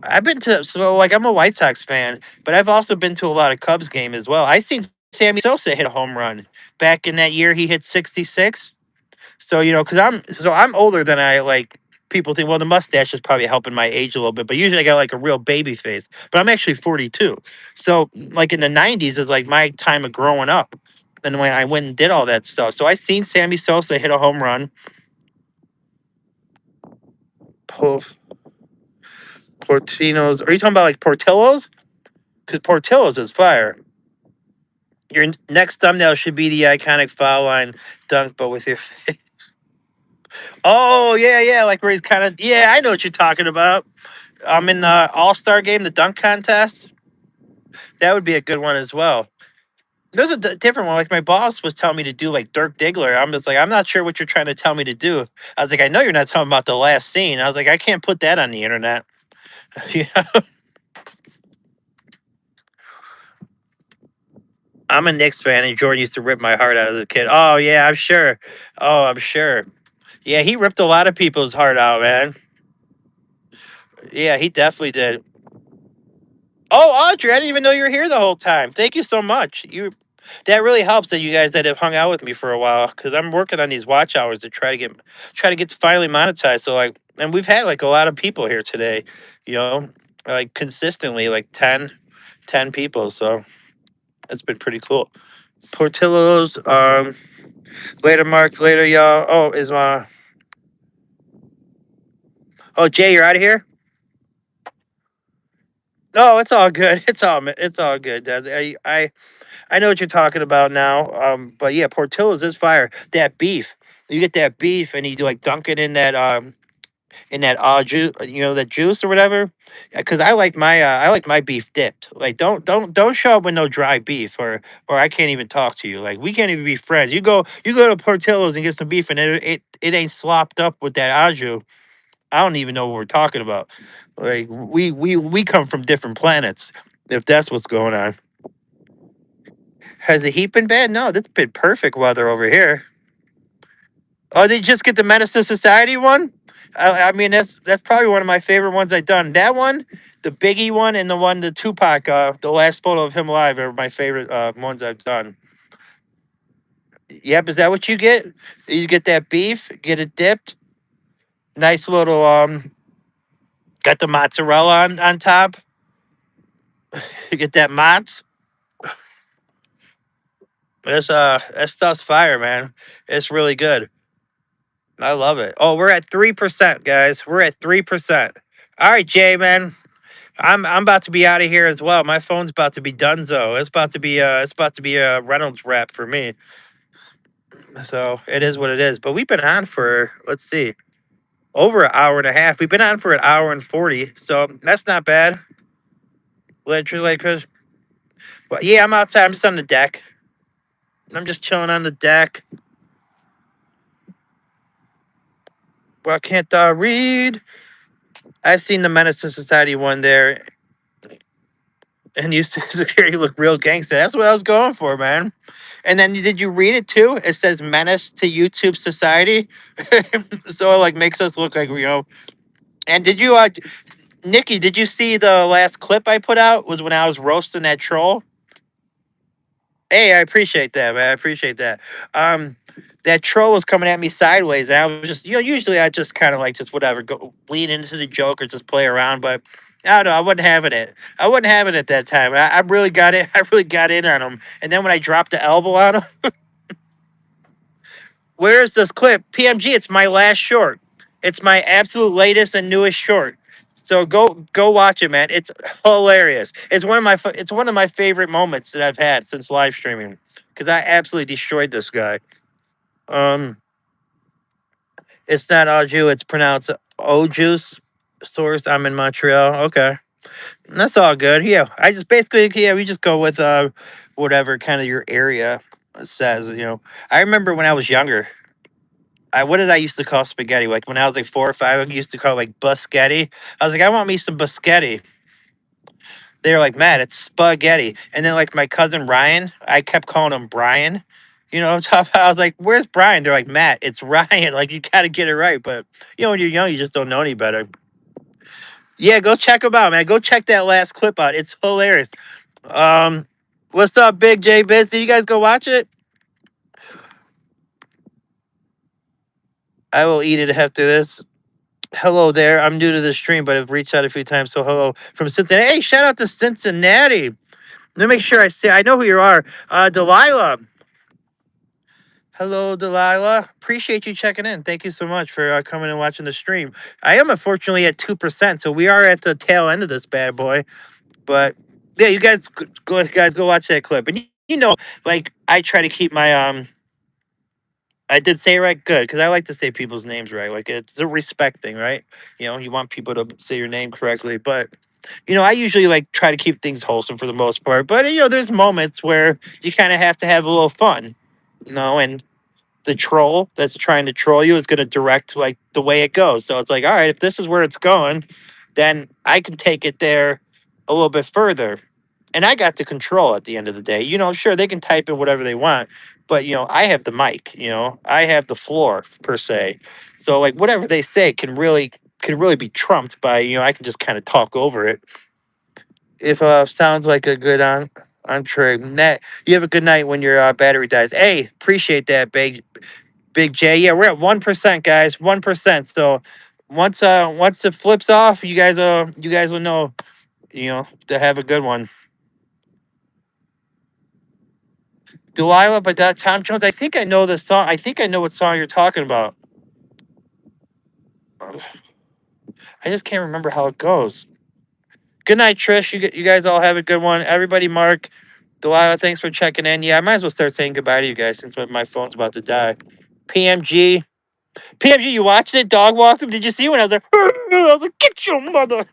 I've been to like I'm a White Sox fan, but I've also been to a lot of Cubs game as well. I seen Sammy Sosa hit a home run back in that year. He hit 66. So because I'm older than I like. People think, well, the mustache is probably helping my age a little bit, but usually I got like a real baby face. But I'm actually 42. So like in the 90s is like my time of growing up, and when I went and did all that stuff. So I seen Sammy Sosa hit a home run. Poof. Portinos. Are you talking about like Portillo's? Because Portillo's is fire. Your next thumbnail should be the iconic foul line dunk, but with your face. Oh yeah, yeah, like where he's kind of yeah. I know what you're talking about. I'm in the All Star game, the dunk contest. That would be a good one as well. There's a different one. Like my boss was telling me to do like Dirk Diggler. I'm just like, I'm not sure what you're trying to tell me to do. I was like, I know you're not talking about the last scene. I was like, I can't put that on the internet. Yeah, I'm a Knicks fan, and Jordan used to rip my heart out as a kid. Oh yeah, I'm sure. Oh, I'm sure. Yeah, he ripped a lot of people's heart out, man. Yeah, he definitely did. Oh, Audrey, I didn't even know you were here the whole time. Thank you so much. That really helps that you guys that have hung out with me for a while because I'm working on these watch hours to try to get finally monetized. So like, and we've had like a lot of people here today, you know, like consistently like 10 people. So it's been pretty cool. Portillo's, later, Mark, later, y'all. Oh, is my, oh, Jay, you're out of here? No, it's all good. It's all good. Dad. I know what you're talking about now. But yeah, Portillo's is fire. That beef. You get that beef and you do like dunk it in that in that juice, that juice or whatever. Because I like my beef dipped. Like don't show up with no dry beef, or I can't even talk to you. Like we can't even be friends. You go to Portillo's and get some beef, and it ain't slopped up with that au jus. I don't even know what we're talking about. Like we come from different planets. If that's what's going on. Has the heat been bad? No, that's been perfect weather over here. Oh, they just get the Menace to Society one. I mean, that's probably one of my favorite ones I've done. That one, the Biggie one, and the Tupac, the last photo of him live are my favorite ones I've done. Yep, is that what you get? You get that beef, get it dipped, nice little got the mozzarella on top. You get that mozz. That stuff's fire, man. It's really good. I love it. Oh, we're at 3%, guys. We're at 3%. All right, Jay, man. I'm about to be out of here as well. My phone's about to be donezo. It's about to be a Reynolds wrap for me. So it is what it is. But we've been on for, let's see, over an hour and a half. We've been on for an hour and 40. So that's not bad. Literally, because well, yeah, I'm outside. I'm just on the deck. I'm just chilling on the deck. Well, I can't read. I've seen the Menace to Society one there, and you security look real gangster. That's what I was going for, man. And then did you read it too? It says Menace to YouTube Society. So it like makes us look like, And did you Nikki, did you see the last clip I put out was when I was roasting that troll? Hey, I appreciate that, man. I appreciate that. Um, that troll was coming at me sideways, and I was just, usually I just kind of like just whatever, go lean into the joke or just play around, but I don't know, I wasn't having it. I wasn't having it that time. I really got it. I really got in on him, and then when I dropped the elbow on him, where's this clip? PMG, it's my last short. It's my absolute latest and newest short. So go watch it, man. It's hilarious. It's one of my favorite moments that I've had since live streaming because I absolutely destroyed this guy. Um, it's not au jus. It's pronounced au juice. Source. I'm in Montreal. Okay, that's all good. Yeah, I just basically we just go with whatever kind of your area says. I remember when I was younger. What did I used to call spaghetti? Like when I was like 4 or 5, I used to call it like buschetti. I was like, I want me some buschetti. They were like, Matt, it's spaghetti. And then like my cousin Ryan, I kept calling him Brian. I'm talking about? I was like, where's Brian? They're like, Matt, it's Ryan. Like you got to get it right. But when you're young, you just don't know any better. Yeah, go check him out, man. Go check that last clip out. It's hilarious. Um, what's up, Big J Biz? Did you guys go watch it? I will eat it after this. Hello there. I'm new to the stream, but I've reached out a few times. So hello from Cincinnati. Hey, shout out to Cincinnati. Let me make sure I say I know who you are. Delilah. Hello, Delilah. Appreciate you checking in. Thank you so much for coming and watching the stream. I am unfortunately at 2%, so we are at the tail end of this bad boy. But yeah, you guys go watch that clip. And like I try to keep my I did say it right, good, because I like to say people's names right. Like it's a respect thing, right? You want people to say your name correctly, but I usually like try to keep things wholesome for the most part. But there's moments where you kind of have to have a little fun, and the troll that's trying to troll you is going to direct like the way it goes. So it's like, all right, if this is where it's going, then I can take it there a little bit further. And I got the control at the end of the day. Sure, they can type in whatever they want, but I have the mic, I have the floor per se. So like whatever they say can really be trumped by, I can just kind of talk over it. If sounds like a good entree. Net, you have a good night when your battery dies. Hey, appreciate that, Big J. Yeah, we're at 1%, guys. 1%. So once it flips off, you guys will know, to have a good one. Delilah by Tom Jones. I think I know the song. I think I know what song you're talking about. I just can't remember how it goes. Good night, Trish. You guys all have a good one. Everybody, Mark, Delilah, thanks for checking in. Yeah, I might as well start saying goodbye to you guys since my phone's about to die. PMG, PMG, you watched it? Dog walked him. Did you see when I was like, get your mother.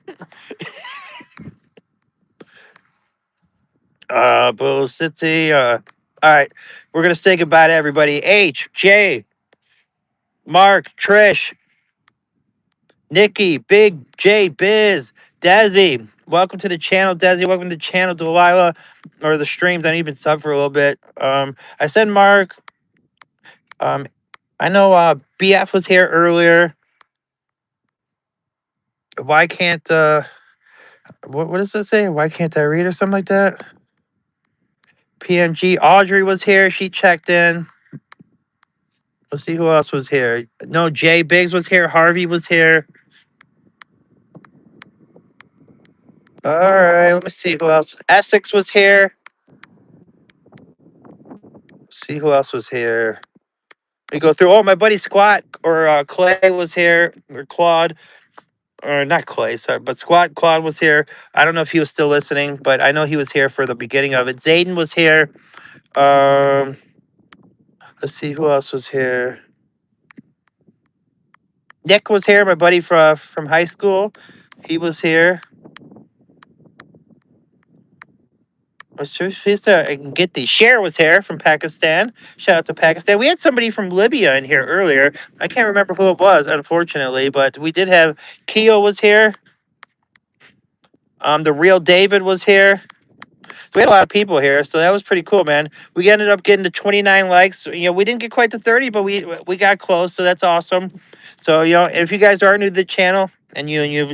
Bull City. All right, we're gonna say goodbye to everybody. H, J, Mark, Trish, Nikki, Big J, Biz, Desi. Welcome to the channel, Desi. Welcome to the channel, Delilah, or the streams. I even sub for a little bit. I said Mark. Um, I know BF was here earlier. Why can't what does it say? Why can't I read or something like that? PMG Audrey was here. She checked in. Let's see who else was here. No, Jay Biggs was here. Harvey was here. All right, let me see who else. Essex was here. Let's see who else was here. We go through. Oh, my buddy Squat or Clay was here, or Claude, or not Clay, sorry, but Claude was here. I don't know if he was still listening, but I know he was here for the beginning of it. Zayden was here. Let's see who else was here. Nick was here, my buddy from high school. He was here. Let's see I can get the Cher was here from Pakistan. Shout out to Pakistan. We had somebody from Libya in here earlier. I can't remember who it was, unfortunately, but we did have Keo was here. The real David was here. We had a lot of people here, so that was pretty cool, man. We ended up getting to 29 likes. You know, we didn't get quite to 30, but we got close, so that's awesome. So, you know, if you guys are new to the channel and you've